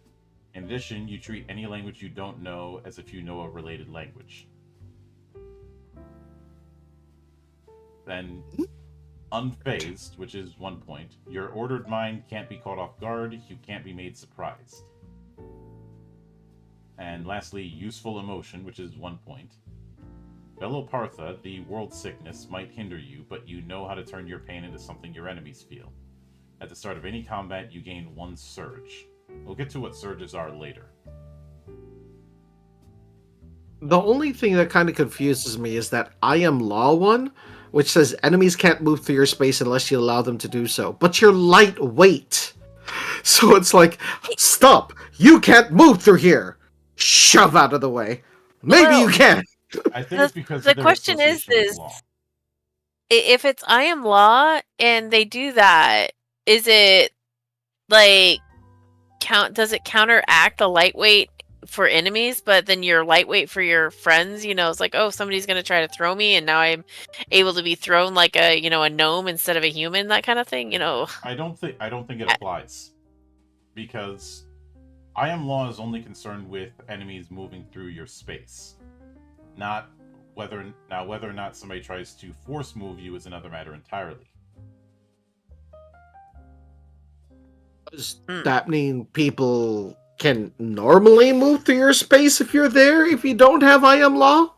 A: In addition, you treat any language you don't know as if you know a related language. Then Unfazed, which is 1 point. Your ordered mind can't be caught off guard. You can't be made surprised. And lastly, Useful Emotion, which is 1 point. Velopartha, the world sickness, might hinder you, but you know how to turn your pain into something your enemies feel. At the start of any combat, you gain 1 surge. We'll get to what surges are later.
B: The only thing that kind of confuses me is that I am law one, which says enemies can't move through your space unless you allow them to do so. But you're lightweight. So it's like, stop! You can't move through here! Shove out of the way. Maybe you can!
A: I think it's because
D: the
A: of their
D: question
A: association with
D: is
A: law.
D: if it's I am law and they do that, is it like does it counteract the lightweight for enemies, but then you're lightweight for your friends? It's like, oh, somebody's gonna try to throw me, and now I'm able to be thrown like a gnome instead of a human, that kind of thing.
A: I don't think it applies, because I am law is only concerned with enemies moving through your space, not whether or not somebody tries to force move you is another matter entirely.
B: Does that mean people can normally move through your space if you're there if you don't have I am law?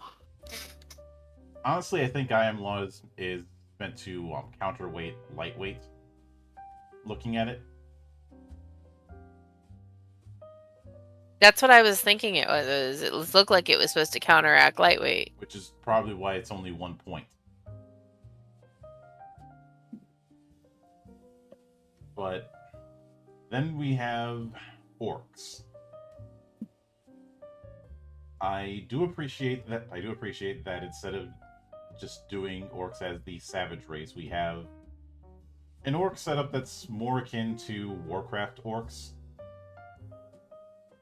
A: Honestly, I think I am law is meant to counterweight lightweight. Looking at it,
D: That's what I was thinking it was. It looked like it was supposed to counteract lightweight.
A: which is probably why it's only 1 point. But then we have orcs. I do appreciate that instead of just doing orcs as the savage race, we have an orc setup that's more akin to Warcraft orcs.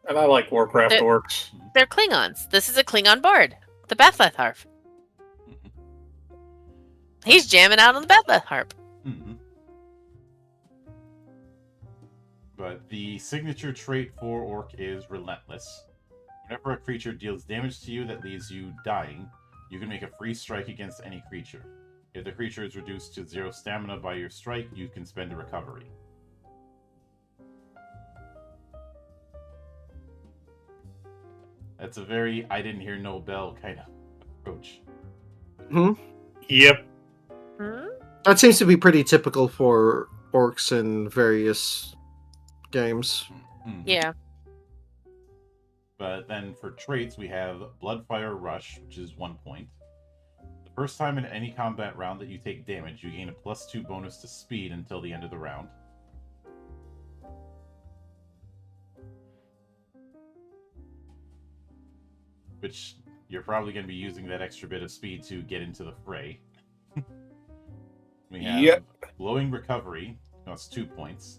C: And I like Warcraft orcs.
D: They're Klingons. This is a Klingon bard, the Bathleth harp. He's jamming out on the Bathleth harp.
A: But the signature trait for orc is relentless. Whenever a creature deals damage to you that leaves you dying, you can make a free strike against any creature. If the creature is reduced to 0 stamina by your strike, you can spend a recovery. That's a very I didn't hear no bell kind of approach.
C: Yep.
B: That seems to be pretty typical for orcs in various games.
D: Yeah.
A: But then for traits, we have Bloodfire Rush, which is 1 point. The first time in any combat round that you take damage, you gain a +2 bonus to speed until the end of the round. Which you're probably going to be using that extra bit of speed to get into the fray. We have Glowing Recovery, that's 2 points.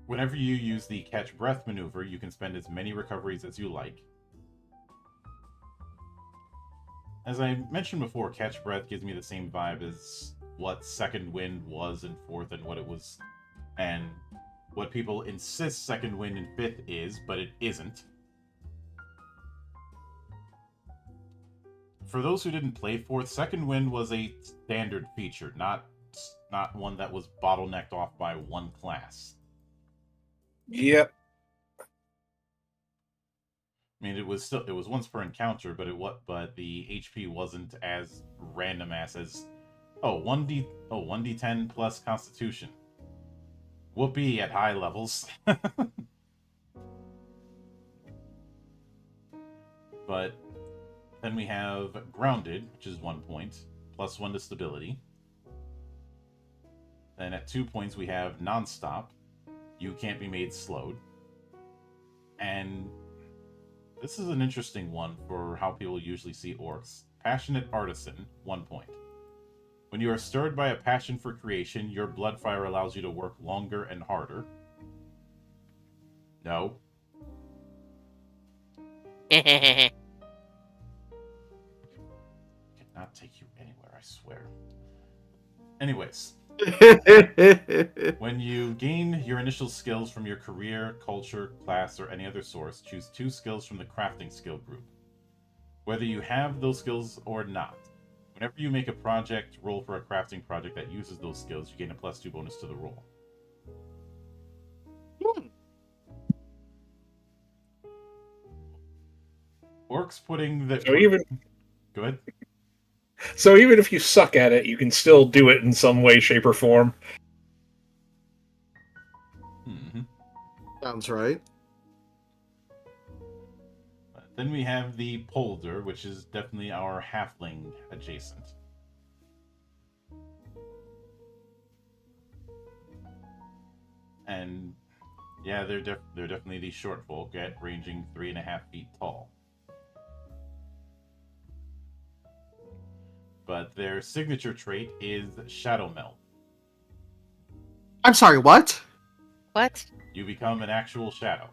A: Whenever you use the Catch Breath maneuver, you can spend as many recoveries as you like. As I mentioned before, Catch Breath gives me the same vibe as what Second Wind was in 4th and what it was, and what people insist Second Wind in 5th is, but it isn't. For those who didn't play 4th, Second Wind was a standard feature, not one that was bottlenecked off by one class.
C: Yep.
A: I mean, it was once per encounter, but the HP wasn't as random as 1d10 plus Constitution. Whoopee at high levels. But then we have Grounded, which is 1 point, +1 to stability. Then at 2 points we have Nonstop. You can't be made slowed. And this is an interesting one for how people usually see orcs. Passionate Artisan, 1 point. When you are stirred by a passion for creation, your blood fire allows you to work longer and harder. No. Cannot take you anywhere, I swear. Anyways. When you gain your initial skills from your career, culture, class, or any other source, choose 2 skills from the crafting skill group. Whether you have those skills or not, whenever you make a project roll for a crafting project that uses those skills, you gain a +2 bonus to the roll. Orcs putting the... Go ahead.
C: So even if you suck at it, you can still do it in some way, shape, or form.
A: Mm-hmm.
B: Sounds right.
A: Then we have the polder, which is definitely our halfling adjacent. And yeah, they're definitely the short folk ranging 3.5 feet tall. But their signature trait is Shadow Melt.
B: I'm sorry, what?
D: What?
A: You become an actual shadow.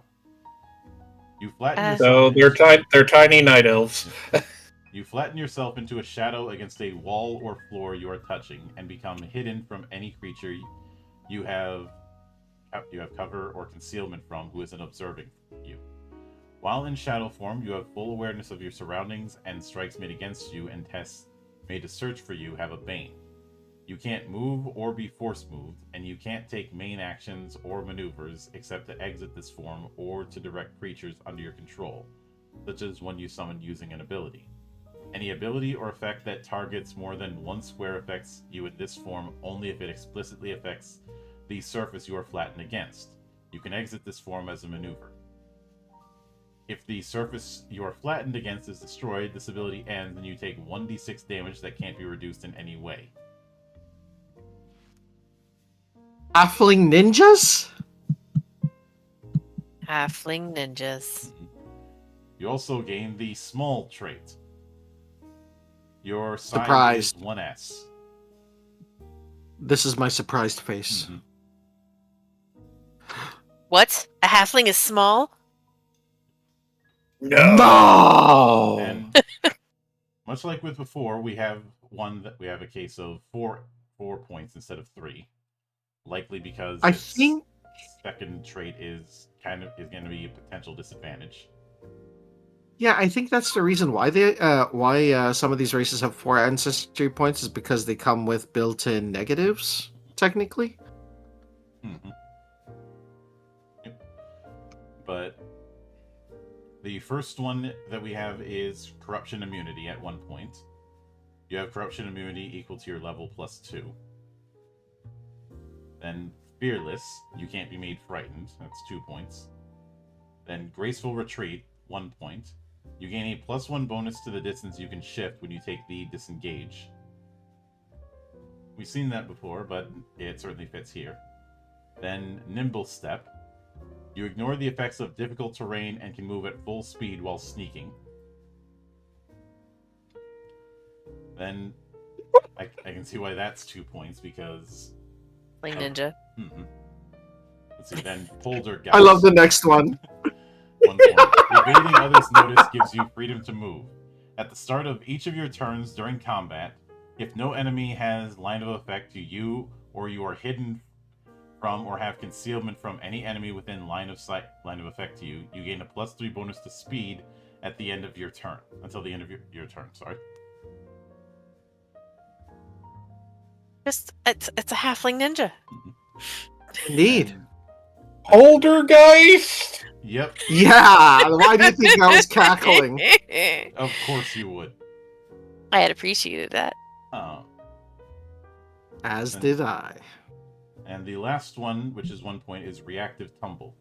A: You flatten
C: So
A: yourself.
C: they're tiny night elves.
A: You flatten yourself into a shadow against a wall or floor you are touching, and become hidden from any creature you have cover or concealment from who isn't observing you. While in shadow form, you have full awareness of your surroundings, and strikes made against you and tests made to search for you have a bane. You can't move or be force moved, and you can't take main actions or maneuvers except to exit this form or to direct creatures under your control, such as when you summon using an ability. Any ability or effect that targets more than one square affects you in this form only if it explicitly affects the surface you are flattened against. You can exit this form as a maneuver. If the surface you are flattened against is destroyed, this ability ends and you take 1d6 damage that can't be reduced in any way.
B: Halfling ninjas?
D: Halfling ninjas.
A: You also gain the small trait. Your size
B: Surprised.
A: is 1s.
B: This is my surprised face.
A: Mm-hmm.
D: What? A halfling is small?
B: No!
A: And much like with before, we have a case of four points instead of 3. Likely because
B: I
A: its
B: think
A: second trait is going to be a potential disadvantage.
B: Yeah, I think that's the reason why some of these races have 4 ancestry points is because they come with built-in negatives, technically.
A: Mm-hmm. Yep. But the first one that we have is corruption immunity at 1 point. You have corruption immunity equal to your level plus 2. Then fearless, you can't be made frightened. That's 2 points. Then graceful retreat, 1 point. You gain a +1 bonus to the distance you can shift when you take the disengage. We've seen that before, but it certainly fits here. Then nimble step. You ignore the effects of difficult terrain and can move at full speed while sneaking. Then I can see why that's 2 points because...
D: Halfling ninja.
A: Mm-hmm. Let's see, then poltergeist.
B: I love the next one.
A: 1 point. Evading others' notice gives you freedom to move. At the start of each of your turns during combat, if no enemy has line of effect to you, or you are hidden from or have concealment from any enemy within line of effect to you, you gain a +3 bonus to speed at the end of your turn. Until the end of your turn, sorry.
D: Just it's a halfling ninja.
B: Indeed.
A: And,
C: Poltergeist?
A: yep,
B: Yeah, why do you think I was cackling?
A: of course you would.
D: I had appreciated that.
B: As did I.
A: And the last one, which is 1 point, is reactive tumble.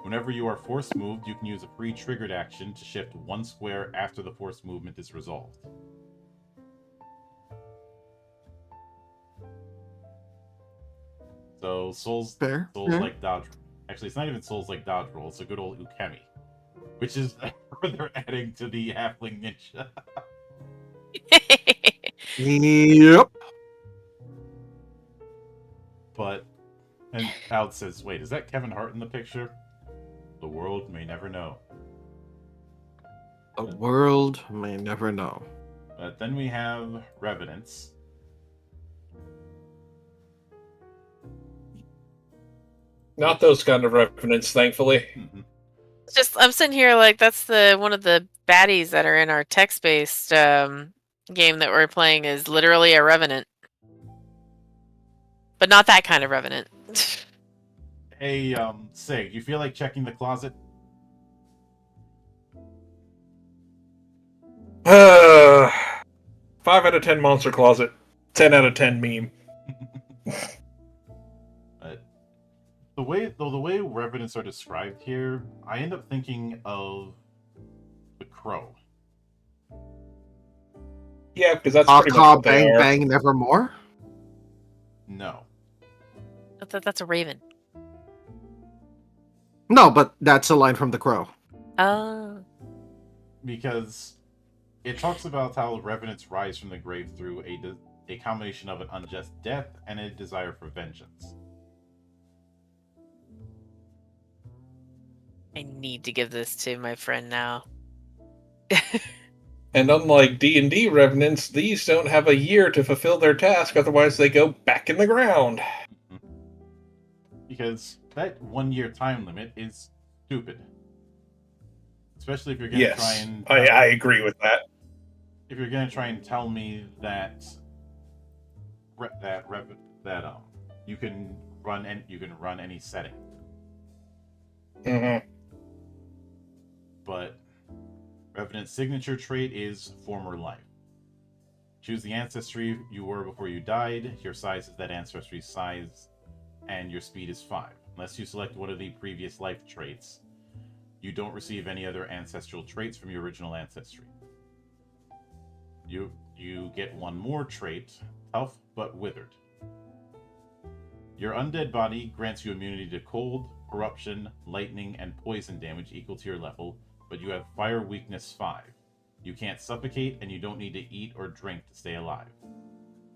A: Whenever you are force moved, you can use a pre-triggered action to shift 1 square after the force movement is resolved. So souls like dodge. Actually, it's not even souls like dodge roll. It's a good old ukemi, which is where they're adding to the halfling ninja.
B: Yep.
A: But and Out says, "Wait, is that Kevin Hart in the picture?" The world may never know.
B: The world may never know.
A: But then we have Revenants.
C: Not those kind of revenants, thankfully.
A: Mm-hmm.
D: Just I'm sitting here like that's one of the baddies that are in our text-based game that we're playing is literally a revenant, but not that kind of revenant.
A: Hey, Sig, you feel like checking the closet?
C: 5 out of 10 monster closet. 10 out of 10 meme.
A: The way revenants are described here, I end up thinking of the crow.
C: Yeah, because that's pretty much what they
B: Bang
C: are.
B: Bang Nevermore?
A: No.
D: That's a raven.
B: No, but that's a line from The Crow.
D: Oh.
A: Because it talks about how revenants rise from the grave through a combination of an unjust death and a desire for vengeance.
D: I need to give this to my friend now.
C: And unlike D&D revenants, these don't have a year to fulfill their task, otherwise they go back in the ground.
A: Because that 1 year time limit is stupid. Especially if you're going to try and...
C: I agree with that.
A: If you're going to try and tell me that you can run any setting.
C: Mm-hmm.
A: But Revenant's signature trait is former life. Choose the ancestry you were before you died. Your size is that ancestry's size, and your speed is 5. Unless you select one of the previous life traits, you don't receive any other ancestral traits from your original ancestry. You get one more trait, tough but withered. Your undead body grants you immunity to cold, corruption, lightning, and poison damage equal to your level, but you have fire weakness 5. You can't suffocate, and you don't need to eat or drink to stay alive.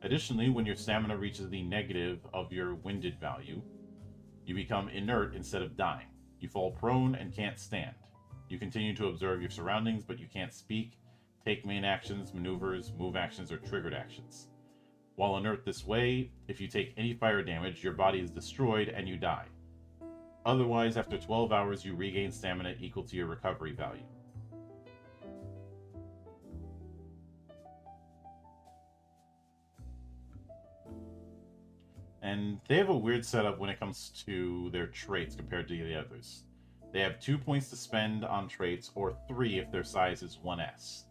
A: Additionally, when your stamina reaches the negative of your winded value, you become inert instead of dying. You fall prone and can't stand. You continue to observe your surroundings, but you can't speak, take main actions, maneuvers, move actions, or triggered actions. While inert this way, if you take any fire damage, your body is destroyed and you die. Otherwise, after 12 hours, you regain stamina equal to your recovery value. And they have a weird setup when it comes to their traits compared to the others. They have 2 points to spend on traits, or 3 if their size is 1s.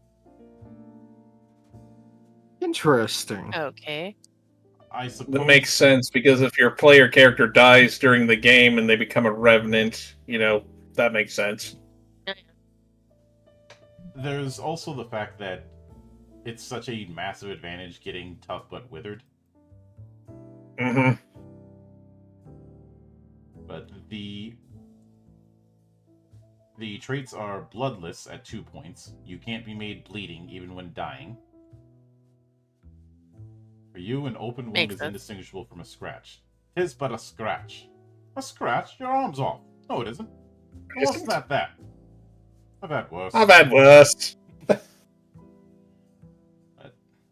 B: Interesting.
D: Okay.
A: I suppose
C: That makes sense, because if your player character dies during the game and they become a revenant, that makes sense.
A: There's also the fact that it's such a massive advantage getting tough but withered.
C: Mm-hmm.
A: But the traits are bloodless at 2 points. You can't be made bleeding even when dying. For you, an open wound
D: Makes
A: is
D: sense.
A: indistinguishable from a scratch. 'Tis but a scratch. A scratch? Your arm's off. No, it isn't. Well, what's that? I've had worse.
C: I've had worse.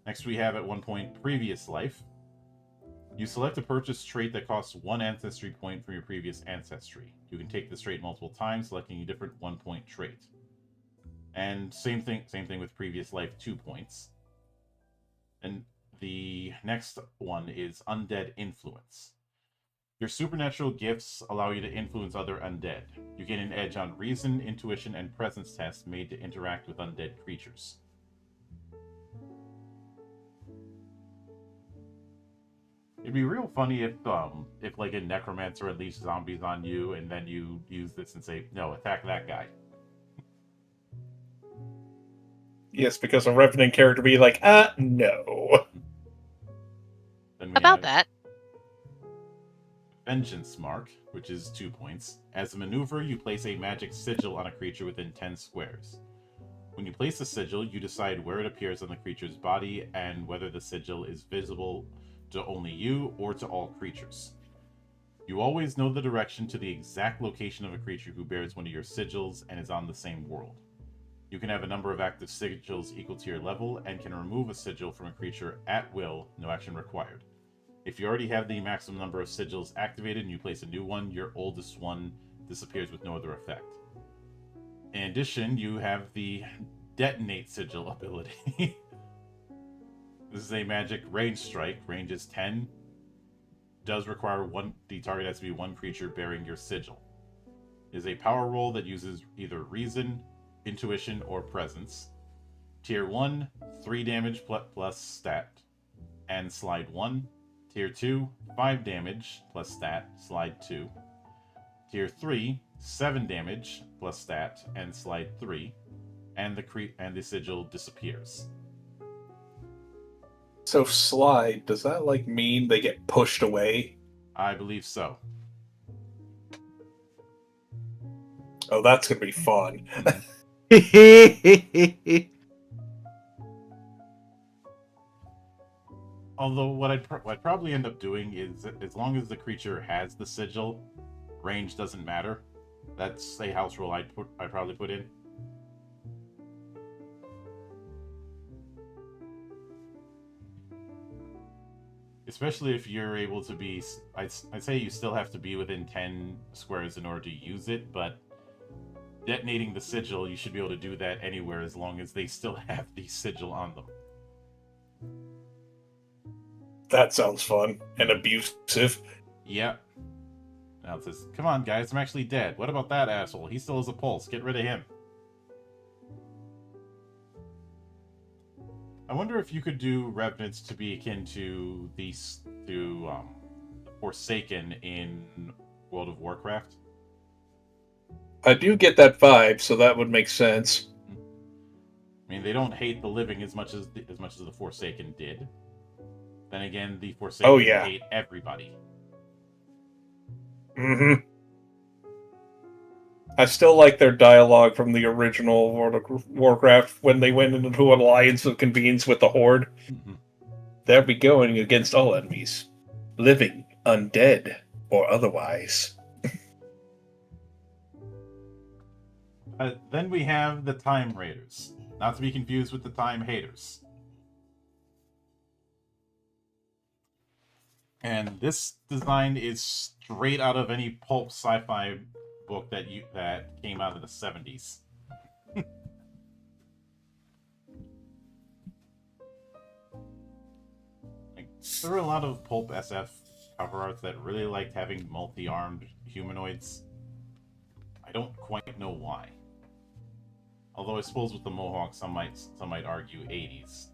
A: Next we have at 1 point, previous life. You select a purchase trait that costs 1 ancestry point from your previous ancestry. You can take this trait multiple times, selecting a different 1 point trait. And same thing with previous life, 2 points. And the next one is undead influence. Your supernatural gifts allow you to influence other undead. You gain an edge on reason, intuition, and presence tests made to interact with undead creatures. It'd be real funny if like a necromancer unleashed zombies on you, and then you use this and say, "No, attack that guy."
C: Yes, because a revenant character be like, no.
A: Then we
D: About
A: have
D: that.
A: Vengeance Mark, which is 2 points. As a maneuver, you place a magic sigil on a creature within 10 squares. When you place the sigil, you decide where it appears on the creature's body and whether the sigil is visible to only you or to all creatures. You always know the direction to the exact location of a creature who bears one of your sigils and is on the same world. You can have a number of active sigils equal to your level and can remove a sigil from a creature at will, no action required. If you already have the maximum number of sigils activated and you place a new one, your oldest one disappears with no other effect. In addition, you have the Detonate Sigil ability. This is a magic range strike. Range is 10. Does require the target has to be one creature bearing your sigil. It is a power roll that uses either reason, intuition, or presence. Tier 1, 3 damage plus stat, and slide 1. Tier 2, 5 damage plus stat, slide 2. Tier 3, 7 damage plus stat, and slide 3. And the sigil disappears.
C: So slide, does that mean they get pushed away?
A: I believe so.
C: Oh, that's gonna be fun.
A: Although what I'd probably end up doing is, as long as the creature has the sigil, range doesn't matter. That's a house rule I'd probably put in. Especially if you're able to be... I'd say you still have to be within 10 squares in order to use it, but detonating the sigil, you should be able to do that anywhere as long as they still have the sigil on them.
C: That sounds fun and abusive.
A: Yep. Now it says, come on guys, I'm actually dead. What about that asshole? He still has a pulse. Get rid of him. I wonder if you could do revenants to be akin to Forsaken in World of Warcraft.
C: I do get that vibe, so that would make sense.
A: I mean, they don't hate the living as much as the Forsaken did. Then again, the Forsaken hate everybody.
C: Mm-hmm. I still like their dialogue from the original World of Warcraft when they went into an alliance of convenience with the Horde.
A: Mm-hmm.
C: They'll be going against all enemies, living, undead, or otherwise.
A: Then we have the Time Raiders, not to be confused with the Time Haters. And this design is straight out of any pulp sci-fi book that came out of the 70s. There were a lot of pulp SF cover arts that really liked having multi-armed humanoids. I don't quite know why. Although I suppose with the Mohawk, some might argue 80s.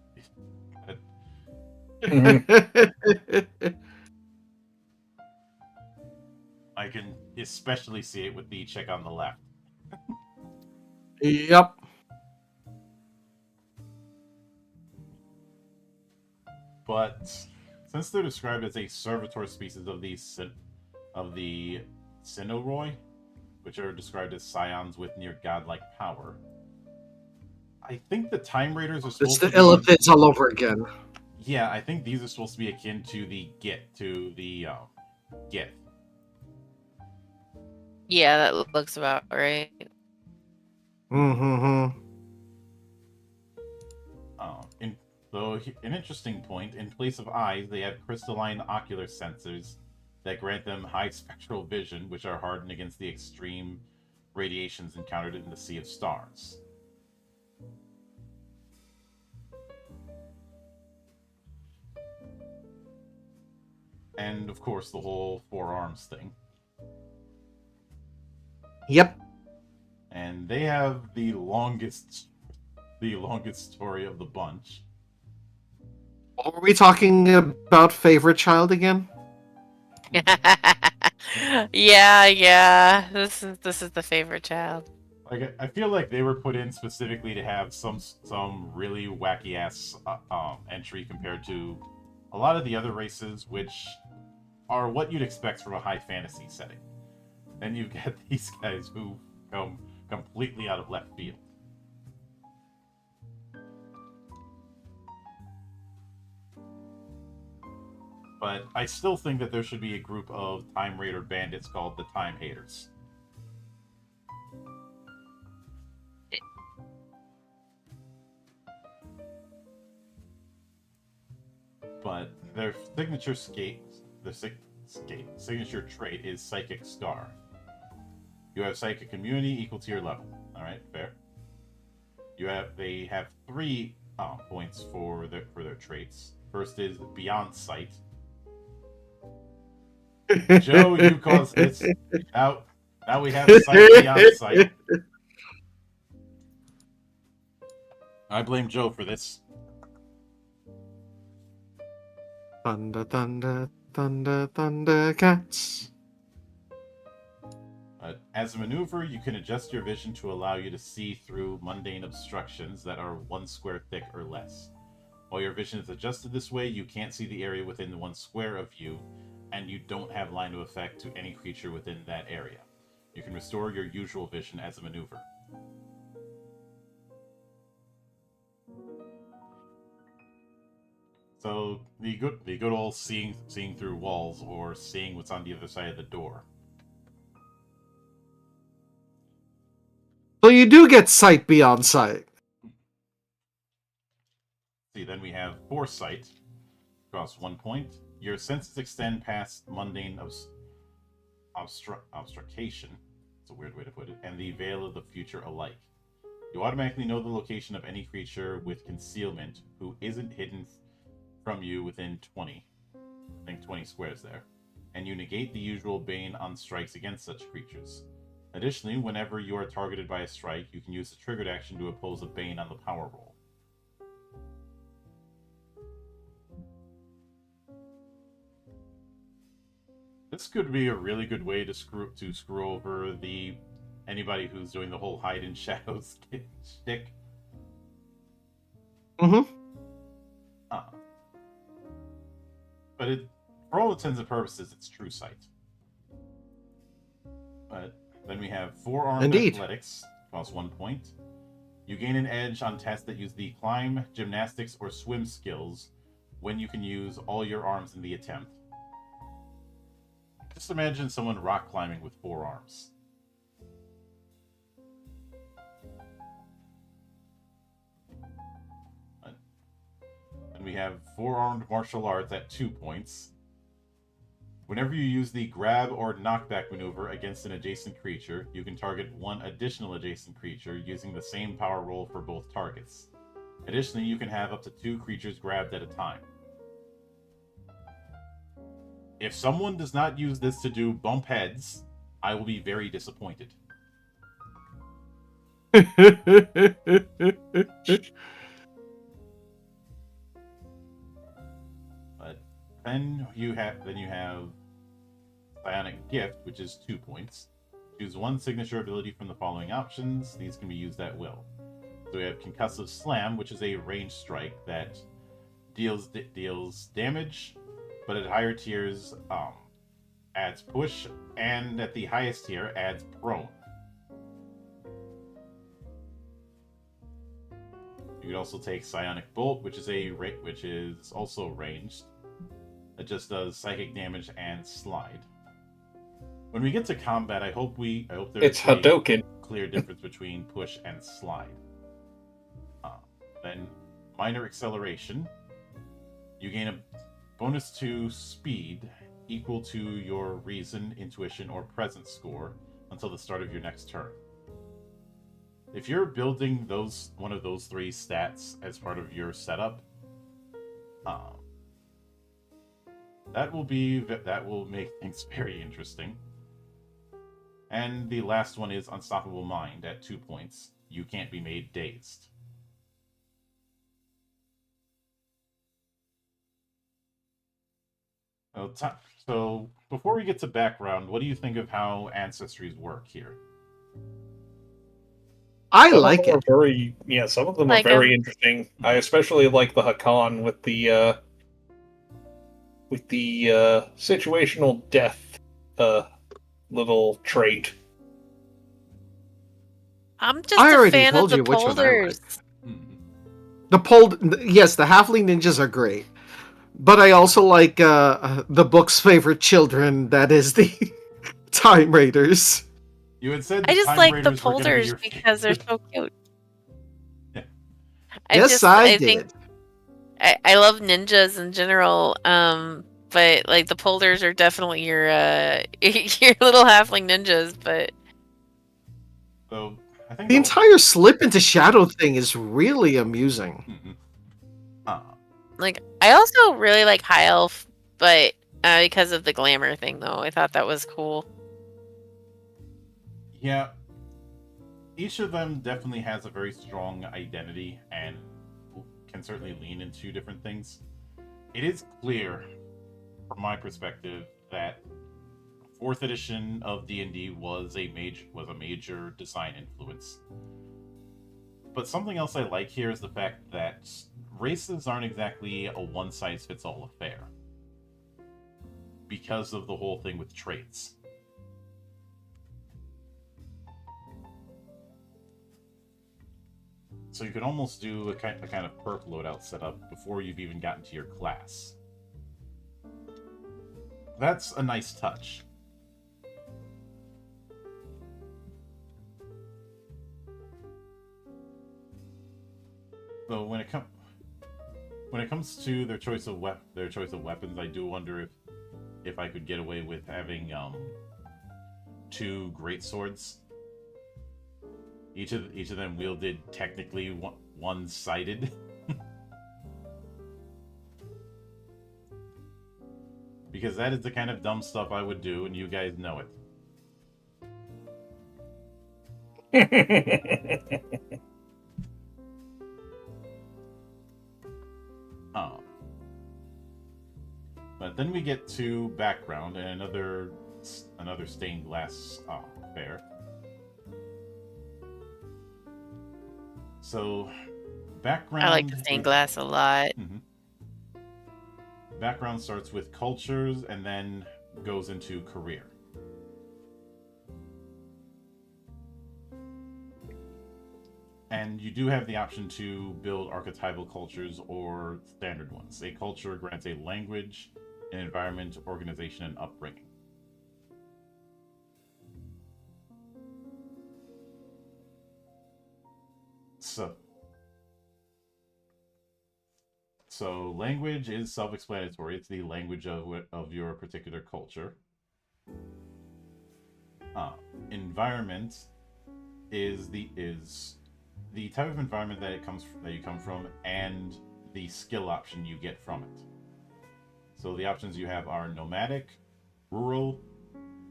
A: I can especially see it with the chick on the left.
B: Yep.
A: But since they're described as a servitor species of the Sinoroi, which are described as scions with near godlike power, I think the Time Raiders are supposed to be...
B: It's the Illithids all over again.
A: Yeah, I think these are supposed to be akin to the Gith.
D: Yeah, that looks about right.
B: Mm-hmm.
A: An interesting point, in place of eyes, they have crystalline ocular sensors that grant them high spectral vision, which are hardened against the extreme radiations encountered in the Sea of Stars. And, of course, the whole four arms thing.
B: Yep.
A: And they have the longest story of the bunch.
B: Are we talking about favorite child again?
D: yeah. This is the favorite child.
A: Like, I feel like they were put in specifically to have some really wacky ass entry compared to a lot of the other races, which are what you'd expect from a high fantasy setting. Then you get these guys who come completely out of left field. But I still think that there should be a group of Time Raider bandits called the Time Haters. But their signature signature trait is Psychic Scar. You have Psychic Immunity equal to your level. All right, fair. They have 3 points for their traits. First is Beyond Sight. Joe, you caused this. Now we have Sight Beyond Sight. I blame Joe for this.
B: Thunder, thunder, thunder, thunder, cats.
A: As a maneuver, you can adjust your vision to allow you to see through mundane obstructions that are 1 square thick or less. While your vision is adjusted this way, you can't see the area within the 1 square of you, and you don't have line of effect to any creature within that area. You can restore your usual vision as a maneuver. So the good old seeing through walls, or seeing what's on the other side of the door.
B: So you do get sight beyond sight.
A: See, then we have foresight. Costs 1 point. Your senses extend past mundane obstruction. It's a weird way to put it. And the veil of the future alike. You automatically know the location of any creature with concealment who isn't hidden from you within 20. I think 20 squares there. And you negate the usual bane on strikes against such creatures. Additionally, whenever you are targeted by a strike, you can use the triggered action to oppose a bane on the power roll. This could be a really good way to screw over anybody who's doing the whole hide in shadows shtick.
B: Mm-hmm.
A: But for all intents and purposes, it's true sight. But then we have forearmed athletics, costs 1 point. You gain an edge on tests that use the climb, gymnastics, or swim skills when you can use all your arms in the attempt. Just imagine someone rock climbing with 4 arms. And we have forearmed martial arts at 2 points. Whenever you use the grab or knockback maneuver against an adjacent creature, you can target 1 additional adjacent creature using the same power roll for both targets. Additionally, you can have up to 2 creatures grabbed at a time. If someone does not use this to do bump heads, I will be very disappointed. But then you have Bionic Gift, which is 2 points. Choose 1 signature ability from the following options. These can be used at will. So we have Concussive Slam, which is a ranged strike that deals damage, but at higher tiers adds push, and at the highest tier adds prone. You could also take Psionic Bolt, which is also ranged. It just does psychic damage and slide. When we get to combat, I hope there's
C: Hadouken.
A: Clear difference between push and slide. Then minor acceleration. You gain a bonus to speed equal to your reason, intuition, or presence score until the start of your next turn. If you're building one of those 3 stats as part of your setup, that will make things very interesting. And the last one is Unstoppable Mind at 2 points. You can't be made dazed. So before we get to background, what do you think of how Ancestries work here?
B: I like it.
C: Some of them are very interesting. I especially like the Hakan with the situational death little trait.
D: I'm just a fan of the polders.
B: Yes, the Halfling Ninjas are great. But I also like the book's favorite children, that is the Time Raiders.
A: You had said
D: I just like the polders because they're so cute.
A: Yeah.
B: I did.
D: I love ninjas in general, but like the polders are definitely your your little halfling ninjas. But
A: so I think
B: the entire slip into shadow thing is really amusing.
A: Mm-hmm.
D: Like, I also really like High Elf, but because of the glamour thing, though, I thought that was cool.
A: Yeah. each of them definitely has a very strong identity and can certainly lean into different things. It is clear, from my perspective, that fourth edition of D&D was a major design influence. But something else I like here is the fact that races aren't exactly a one-size-fits-all affair, because of the whole thing with traits. So you can almost do a kind of perk loadout setup before you've even gotten to your class. That's a nice touch. So when it comes to their choice of weapons, I do wonder if I could get away with having 2 great swords. Each of them wielded technically one-sided. Because that is the kind of dumb stuff I would do, and you guys know it. But then we get to background and another stained glass affair. So, background.
D: I like the stained glass a lot.
A: Mm-hmm. Background starts with cultures and then goes into career. And you do have the option to build archetypal cultures or standard ones. A culture grants a language, an environment, organization, and upbringing. So language is self-explanatory. It's the language of your particular culture. Environment is the type of environment that you come from, and the skill option you get from it. So the options you have are nomadic, rural,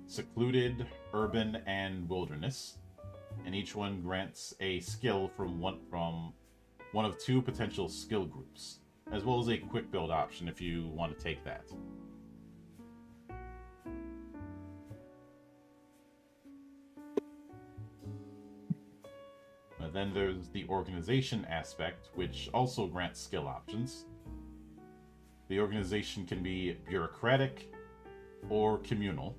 A: secluded, urban, and wilderness, and each one grants a skill from one of 2 potential skill groups, as well as a quick build option if you want to take that. Then there's the organization aspect, which also grants skill options. The organization can be bureaucratic or communal.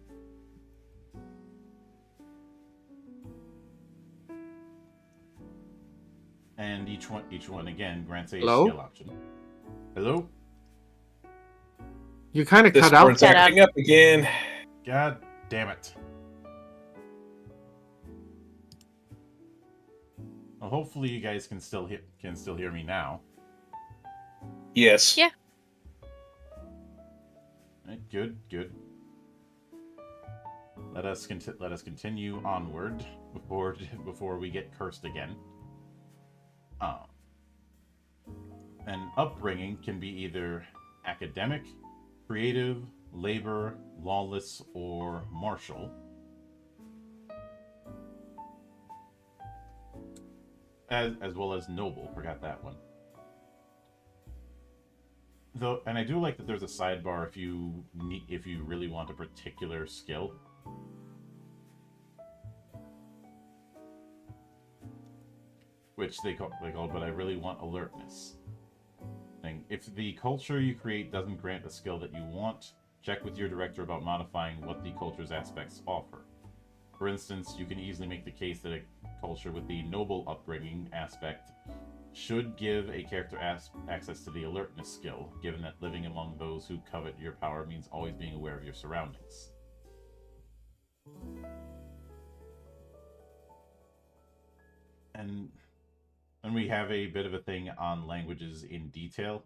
A: And each one again grants a skill option. Hello?
B: You kind of cut
C: Discord's
B: out.
C: acting up again.
A: God damn it. Well, hopefully you guys can still hear me now.
C: Yes.
D: Yeah.
A: Right, good. Let us continue onward before we get cursed again. An upbringing can be either academic, creative, labor, lawless, or martial. As well as noble. Forgot that one. Though, and I do like that there's a sidebar if you really want a particular skill. Which they call, but I really want alertness. If the culture you create doesn't grant a skill that you want, check with your director about modifying what the culture's aspects offer. For instance, you can easily make the case that a culture with the noble upbringing aspect should give a character access to the alertness skill, given that living among those who covet your power means always being aware of your surroundings. And then we have a bit of a thing on languages in detail,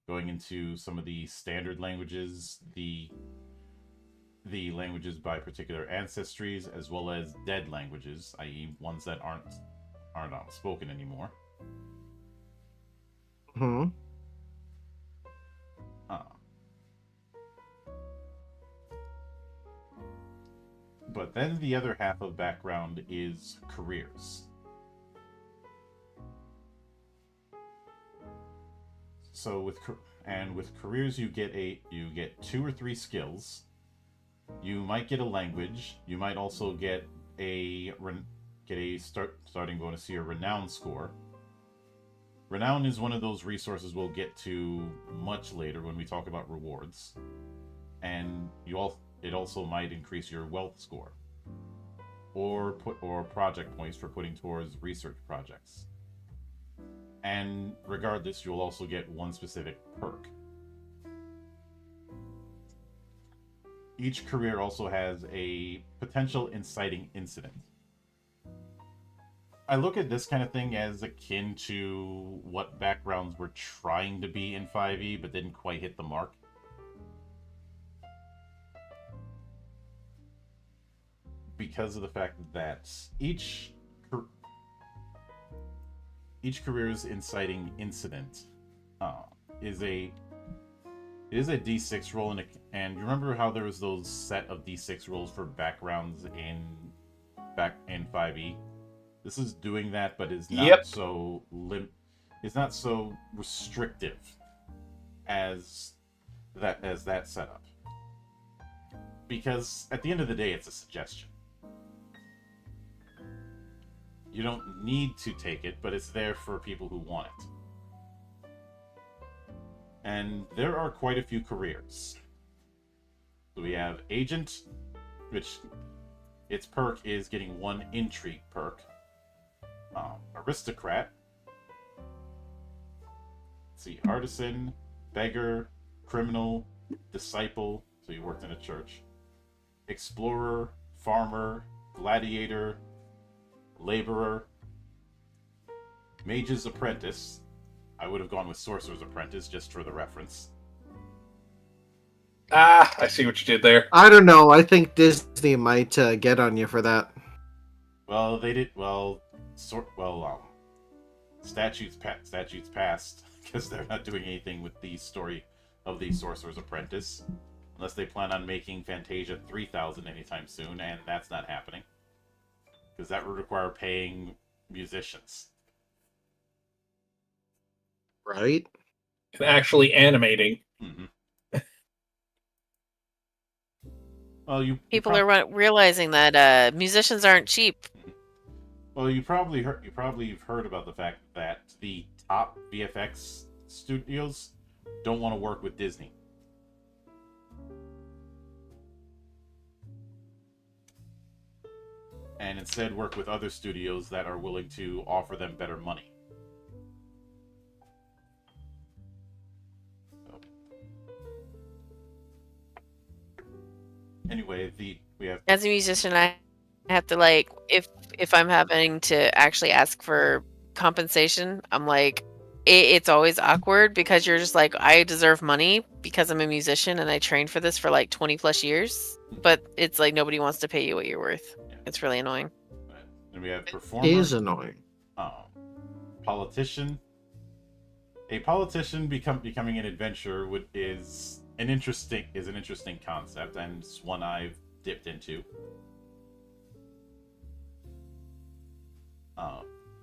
A: going into some of the standard languages, the languages by particular ancestries, as well as dead languages, i.e. ones that aren't spoken anymore.
B: Hmm.
A: But then the other half of background is careers. So with careers, you get 2 or 3 skills. You might get a language. You might also get starting bonus here, renown score. Renown is one of those resources we'll get to much later when we talk about rewards, and it also might increase your wealth score, or project points for putting towards research projects. And regardless, you'll also get one specific perk. Each career also has a potential inciting incident. I look at this kind of thing as akin to what backgrounds were trying to be in 5e but didn't quite hit the mark. Because of the fact that each career's inciting incident is a d6 roll, and you remember how there was those set of d6 rolls for backgrounds in 5e? This is doing that, but is not it's not so restrictive as that setup. Because at the end of the day, it's a suggestion. You don't need to take it, but it's there for people who want it. And there are quite a few careers. So we have Agent, which its perk is getting 1 intrigue perk. Aristocrat. Let's see, Artisan, Beggar, Criminal, Disciple, so you worked in a church. Explorer, Farmer, Gladiator, Laborer, Mage's Apprentice. I would have gone with Sorcerer's Apprentice just for the reference.
C: I see what you did there.
B: I don't know. I think Disney might get on you for that.
A: Well, they did. Statutes passed because they're not doing anything with the story of the Sorcerer's Apprentice, unless they plan on making Fantasia 3000 anytime soon, and that's not happening because that would require paying musicians.
B: Right?
C: And actually animating.
A: Mm-hmm. Well,
D: people are realizing that musicians aren't cheap.
A: Well, you've probably heard about the fact that the top VFX studios don't want to work with Disney. And instead work with other studios that are willing to offer them better money. So. Anyway, we have...
D: As a musician, I have to, like, if I'm having to actually ask for compensation, I'm like, it's always awkward because you're just like, I deserve money because I'm a musician and I trained for this for like 20 plus years, but it's like nobody wants to pay you what you're worth. Yeah. It's really annoying.
A: Then we have performer.
B: It is annoying.
A: Politician. A politician becoming an adventurer is an interesting concept, and it's one I've dipped into.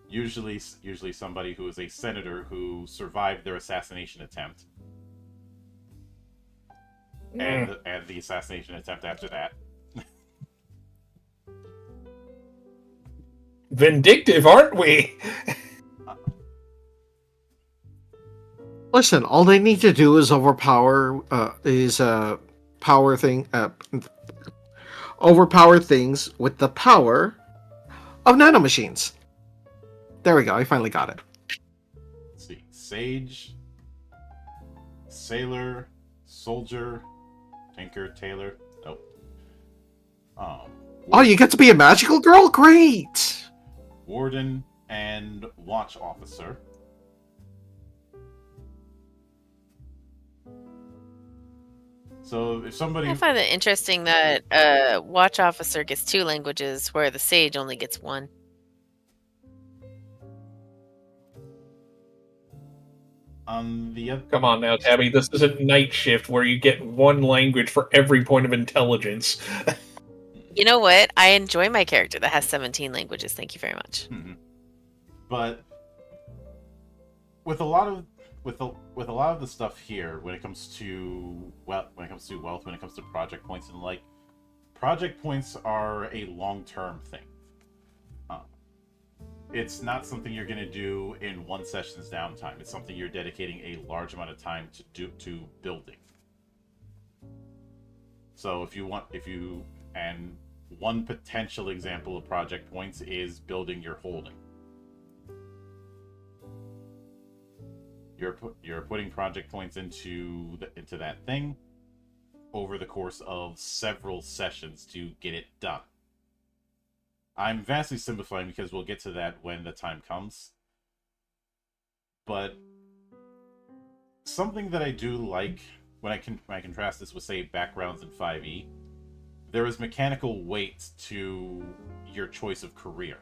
A: Usually somebody who is a senator who survived their assassination attempt, and the assassination attempt after that.
C: Vindictive, aren't we?
B: Listen, all they need to do is overpower things with the power of nanomachines. There we go. I finally got it.
A: Let's see. Sage, Sailor, Soldier, Tinker, Tailor. Oh.
B: Oh, you get to be a magical girl? Great!
A: Warden and Watch Officer. So if somebody...
D: I find it interesting that a Watch Officer gets 2 languages where the Sage only gets 1.
C: Come on now, Tabby. This isn't Night Shift where you get 1 language for every point of intelligence.
D: You know what? I enjoy my character that has 17 languages. Thank you very much.
A: But with a lot of with a lot of the stuff here, when it comes to wealth, when it comes to project points and like, project points are a long-term thing. Um, it's not something you're going to do in one session's downtime. It's something you're dedicating a large amount of time to building. So and one potential example of project points is building your holding. You're putting project points into that thing over the course of several sessions to get it done. I'm vastly simplifying because we'll get to that when the time comes. But something that I do like when I contrast this with, say, backgrounds in 5e, there is mechanical weight to your choice of career.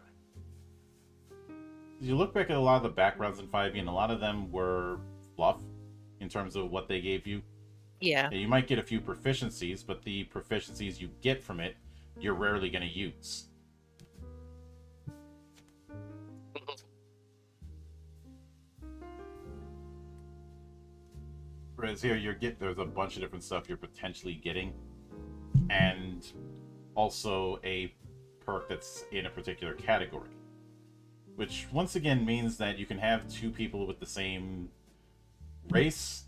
A: You look back at a lot of the backgrounds in 5e, and a lot of them were fluff in terms of what they gave you.
D: Yeah.
A: You might get a few proficiencies, but the proficiencies you get from it, you're rarely going to use. Whereas here, there's a bunch of different stuff you're potentially getting, and also a perk that's in a particular category. Which, once again, means that you can have two people with the same race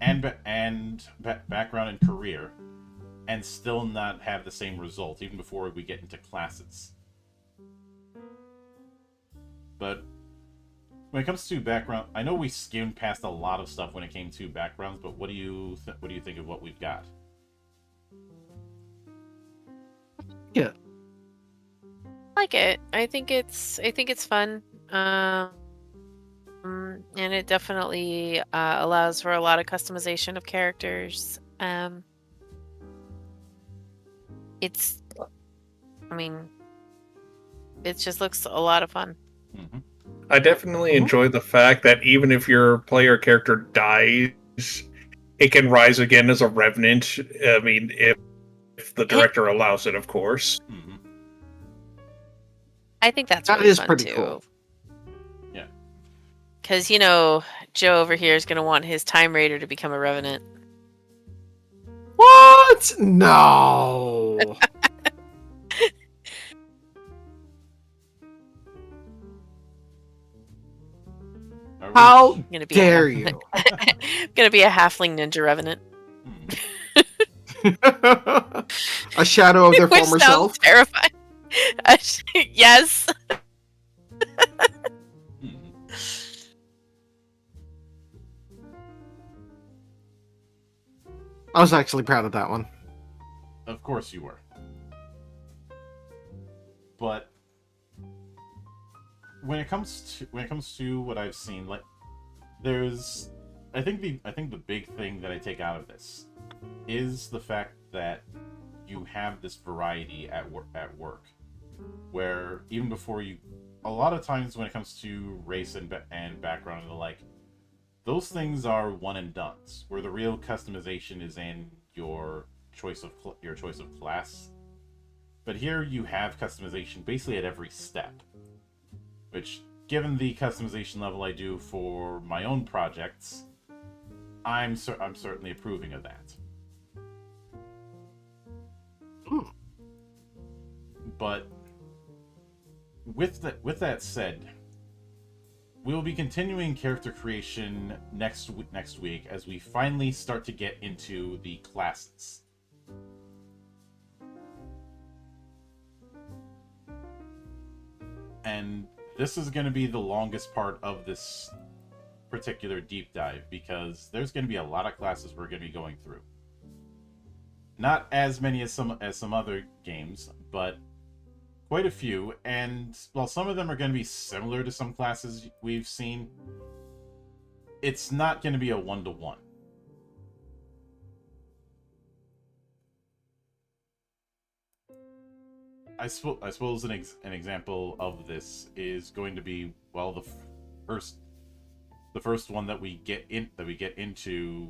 A: and background and career, and still not have the same result, even before we get into classes. But when it comes to background, I know we skimmed past a lot of stuff when it came to backgrounds, but what do you think of what we've got?
B: Yeah.
D: I like it. I think it's fun. And it definitely allows for a lot of customization of characters. It just looks a lot of fun.
A: Mm-hmm.
C: I definitely enjoy the fact that even if your player character dies, it can rise again as a revenant. I mean, if the director allows it, of course.
A: Mm-hmm.
D: I think that's
B: That
D: really
B: is
D: fun
B: pretty
D: too.
B: cool.
D: Yeah. Because, Joe over here is going to want his Time Raider to become a revenant.
B: What? No. How dare you?
D: Gonna be a halfling ninja revenant.
B: A shadow of their
D: Which
B: former
D: sounds
B: self.
D: Terrifying. Yes.
B: I was actually proud of that one.
A: Of course you were. But when it comes to what I've seen, like, there's I think the big thing that I take out of this is the fact that you have this variety at work, where even before a lot of times when it comes to race and background and the like, those things are one and dones, where the real customization is in your choice of class. But here you have customization basically at every step, which, given the customization level I do for my own projects, I'm certainly approving of that. But with that said, we'll be continuing character creation next week as we finally start to get into the classes. And this is going to be the longest part of this particular deep dive, because there's going to be a lot of classes we're going to be going through. Not as many as some other games, but quite a few. And while some of them are going to be similar to some classes we've seen, it's not going to be a one-to-one. I suppose an example of this is going to be, well, the first one that we get into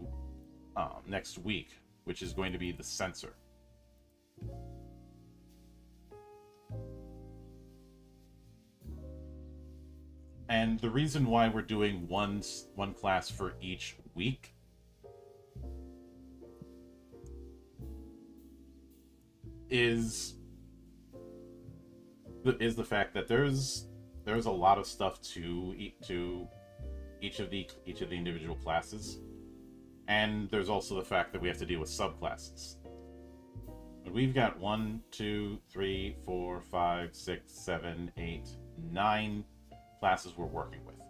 A: next week, which is going to be the censor. And the reason why we're doing one class for each week is the fact that there's a lot of stuff to each of the individual classes, and there's also the fact that we have to deal with subclasses. But we've got 1, 2, 3, 4, 5, 6, 7, 8, 9 classes we're working with.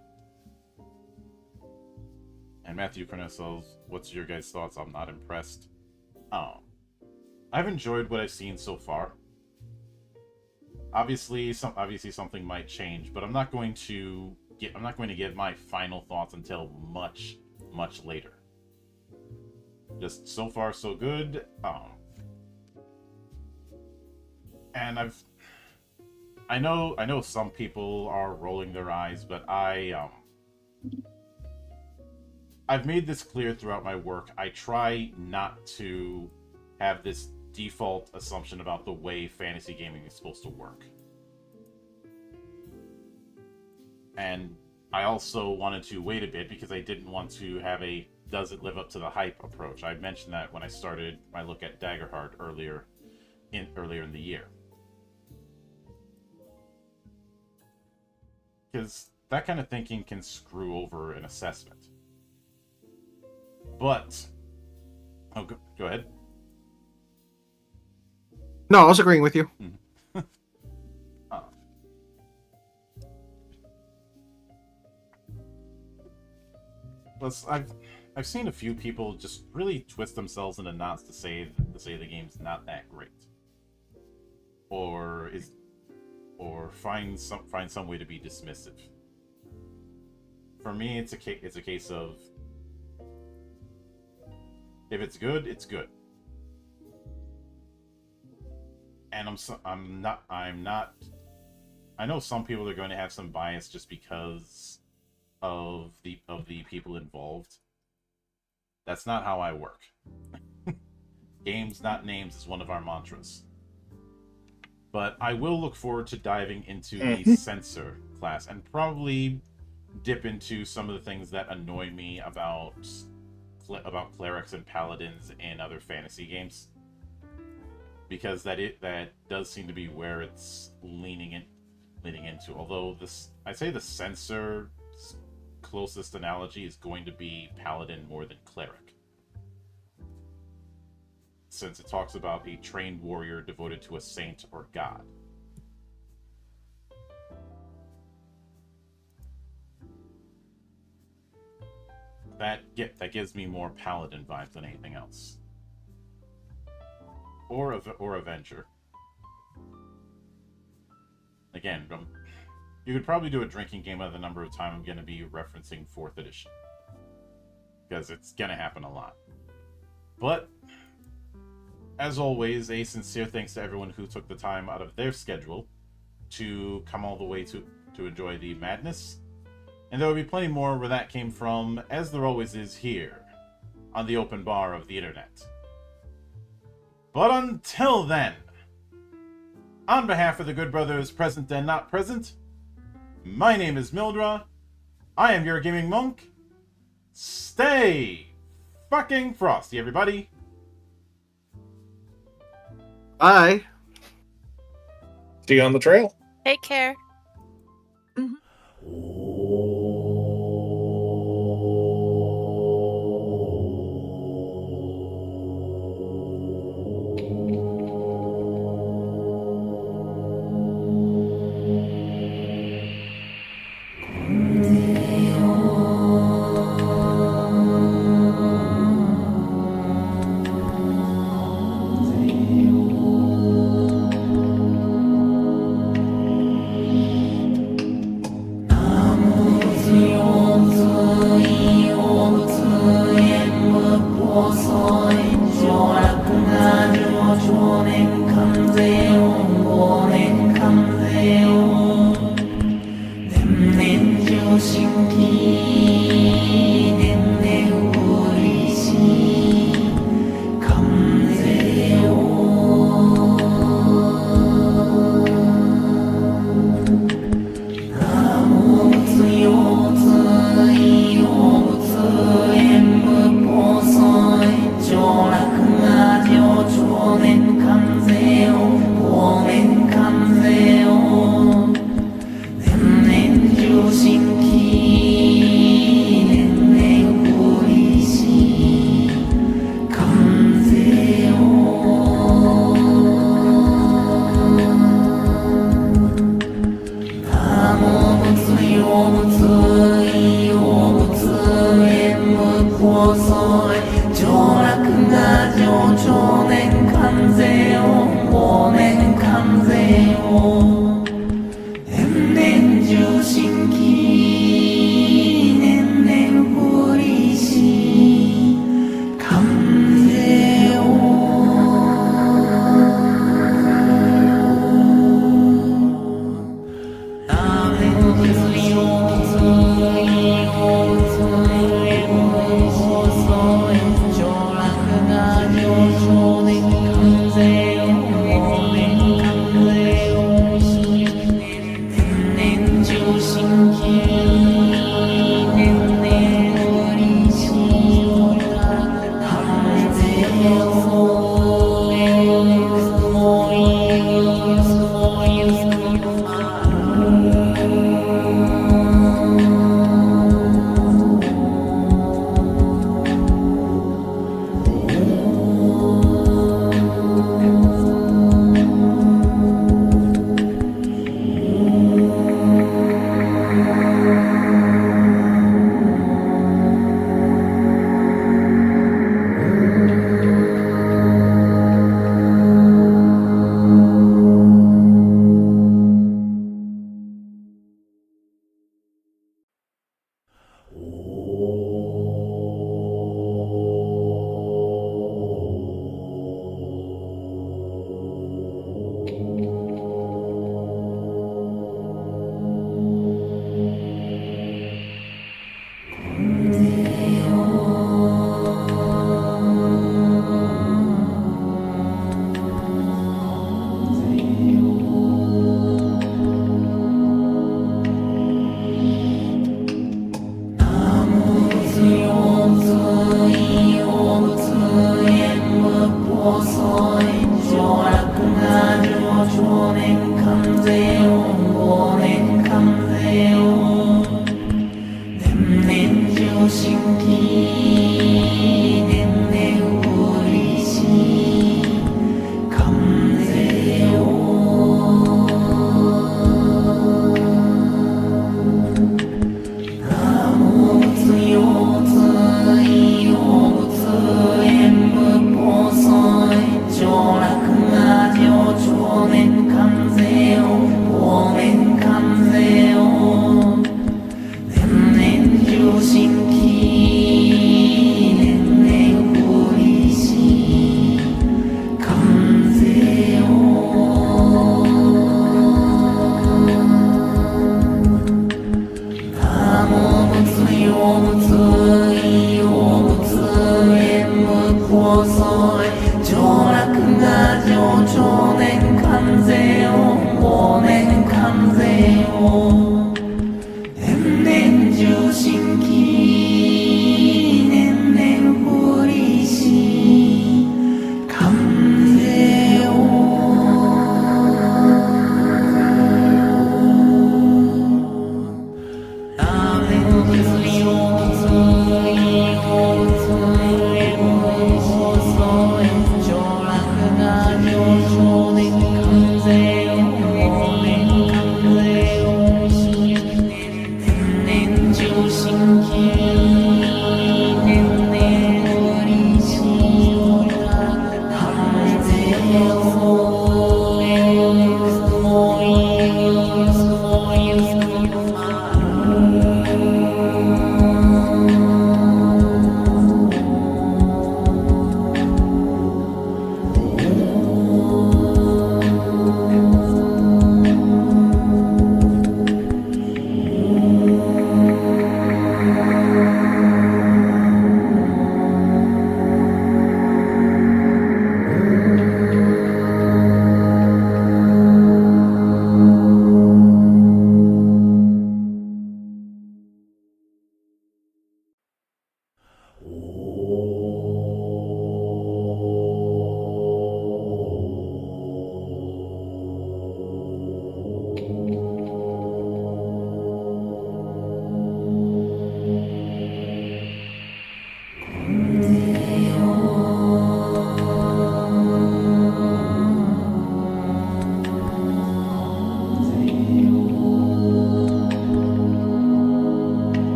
A: And Matthew Cornell, what's your guys' thoughts? I'm not impressed. I've enjoyed what I've seen so far. Obviously something might change, but I'm not going to give my final thoughts until much later. Just so far so good. And I know some people are rolling their eyes, but I've made this clear throughout my work. I try not to have this default assumption about the way fantasy gaming is supposed to work. And I also wanted to wait a bit because I didn't want to have a does it live up to the hype approach. I mentioned that when I started my look at Daggerheart earlier in the year. Because that kind of thinking can screw over an assessment. But go ahead.
B: No, I was agreeing with you.
A: I've seen a few people just really twist themselves into knots to say the game's not that great, or find some way to be dismissive. For me, it's a case of if it's good, it's good. And I'm not. I know some people are going to have some bias just because of the people involved. That's not how I work. Games, not names, is one of our mantras. But I will look forward to diving into the censor class and probably dip into some of the things that annoy me about clerics and paladins in other fantasy games, because that does seem to be where it's leaning into. Although I'd say the censor closest analogy is going to be paladin more than cleric, since it talks about a trained warrior devoted to a saint or god. That gives me more paladin vibes than anything else, or avenger. Again, you could probably do a drinking game of the number of times I'm going to be referencing 4th edition, because it's going to happen a lot. But as always, a sincere thanks to everyone who took the time out of their schedule to come all the way to enjoy the madness. And there will be plenty more where that came from, as there always is here on the open bar of the internet. But until then, on behalf of the good brothers present and not present, my name is Mildra. I am your gaming monk. Stay fucking frosty, everybody.
B: Bye.
C: See you on the trail.
D: Take care.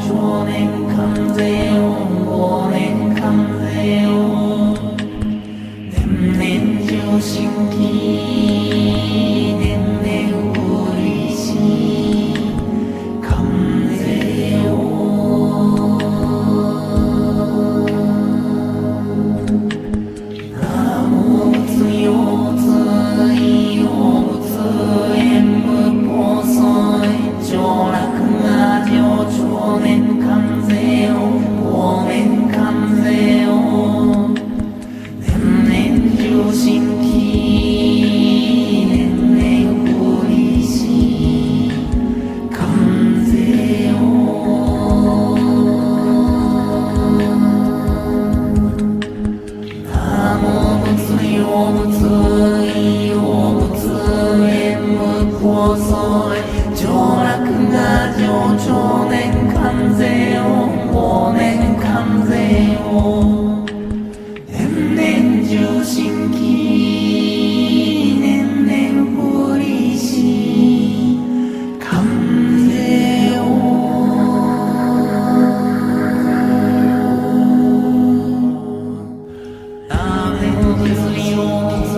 E: 常年関税音忘年関税音年々上新規年々古いし関税音南無仏用仏意用仏縁無法相上楽が上長年関税音忘年関税音年々上新規年々古いし関税音南無仏用仏意用仏縁無法相上楽が上長年関税音忘年関税音年々上新規年々古いし関税音南無仏用仏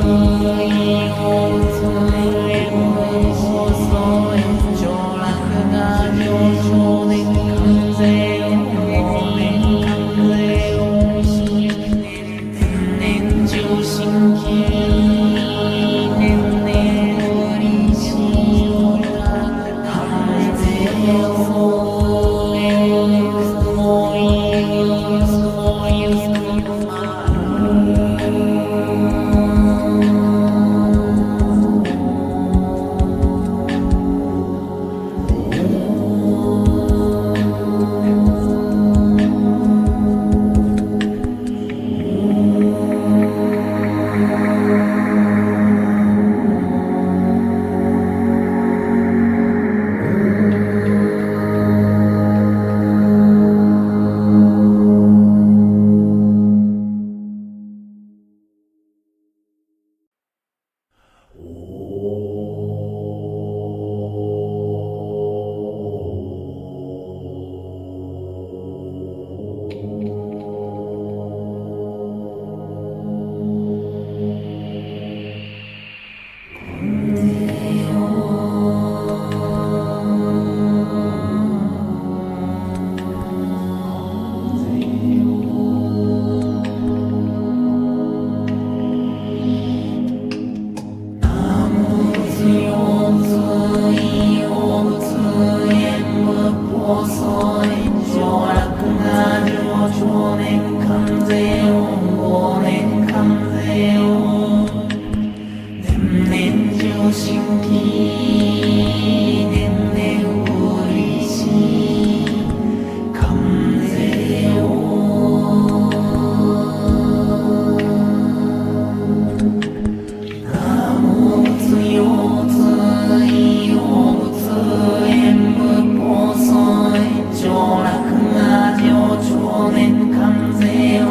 E: 意用仏縁無法相上楽が上長年関税音忘年関税音年々上新規年々古いし関税音上楽が上長年関税を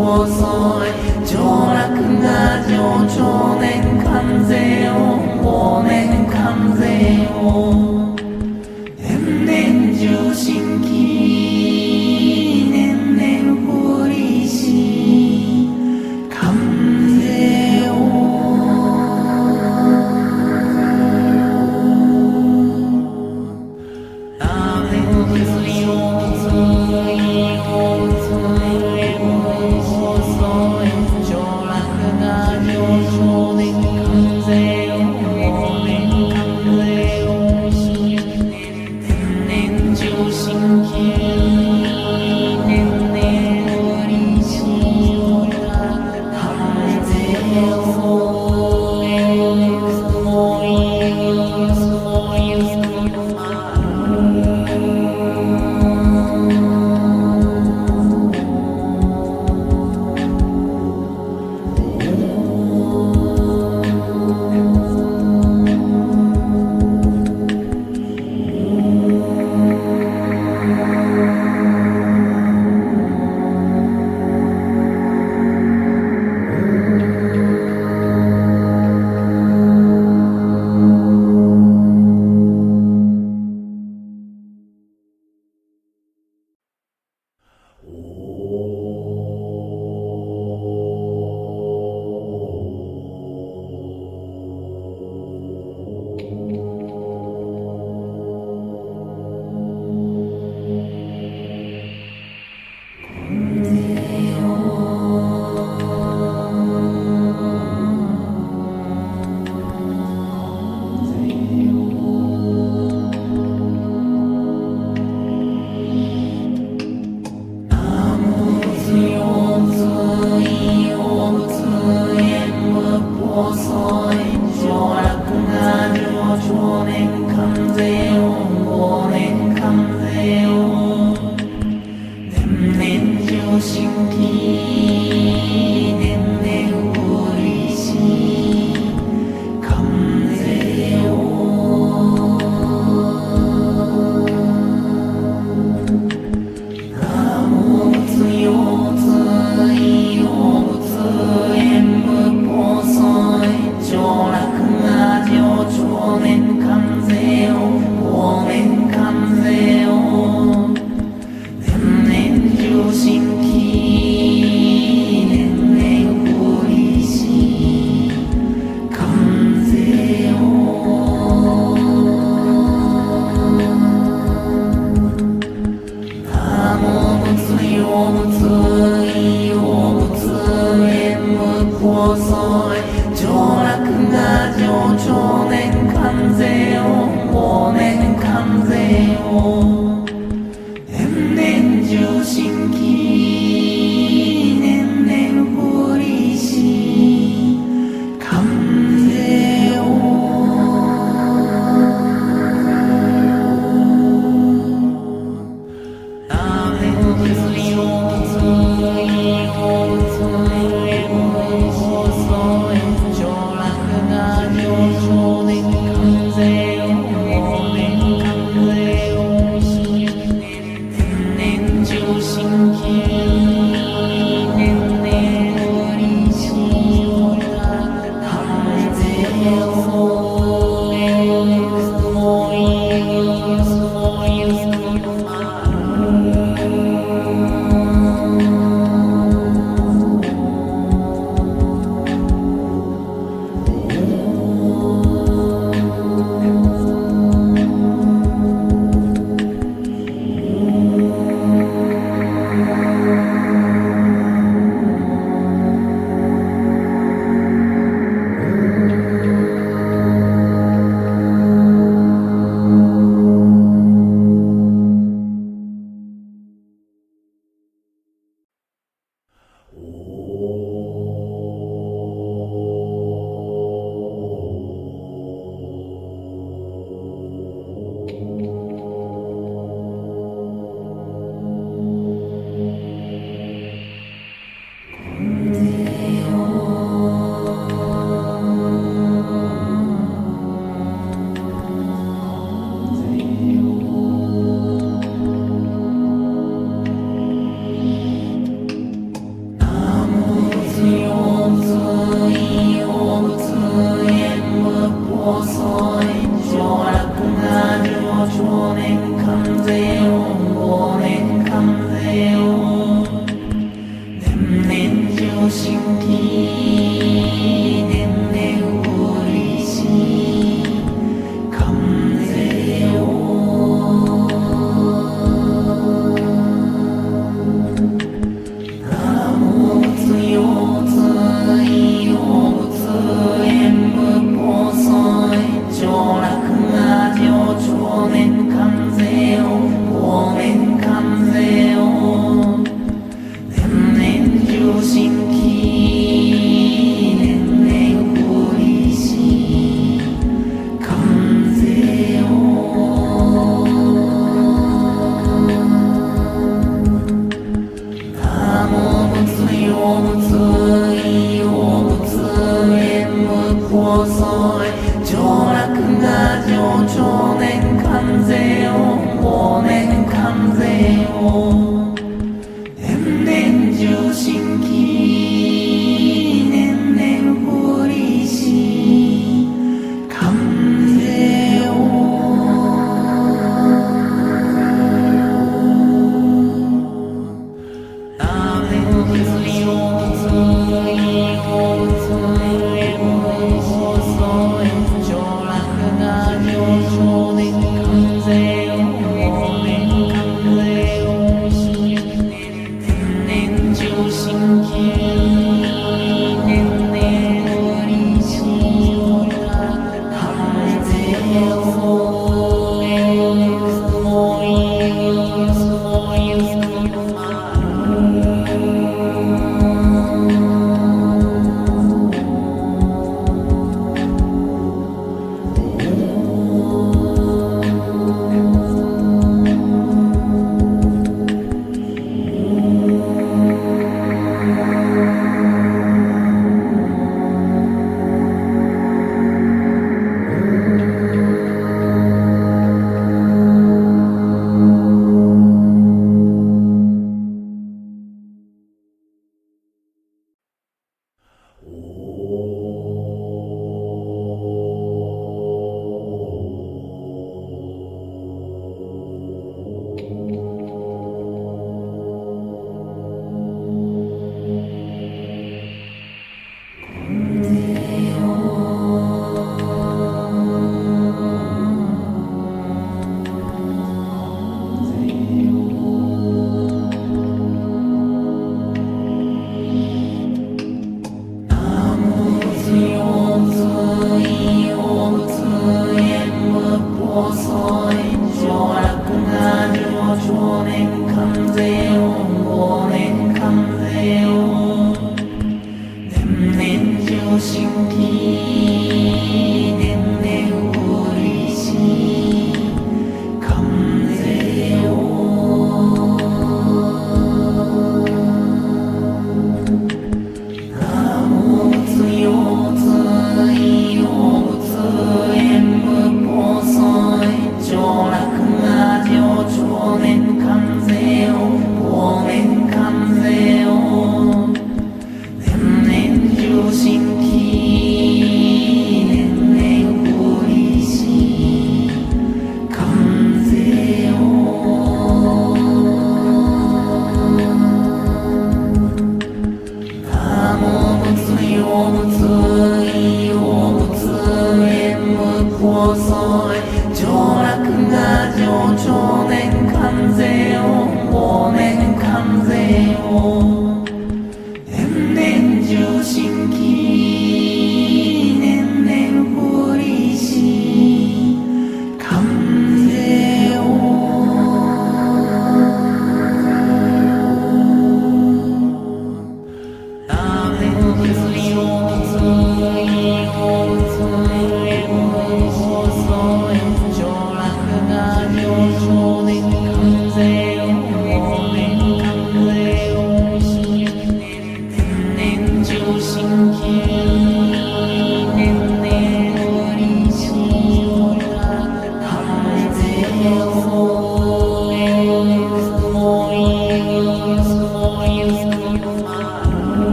E: 遅い上洛な上長年関税を忘年関税を年々重心期年々不利し関税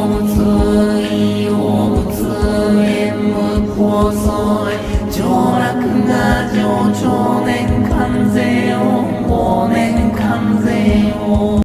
E: おむつ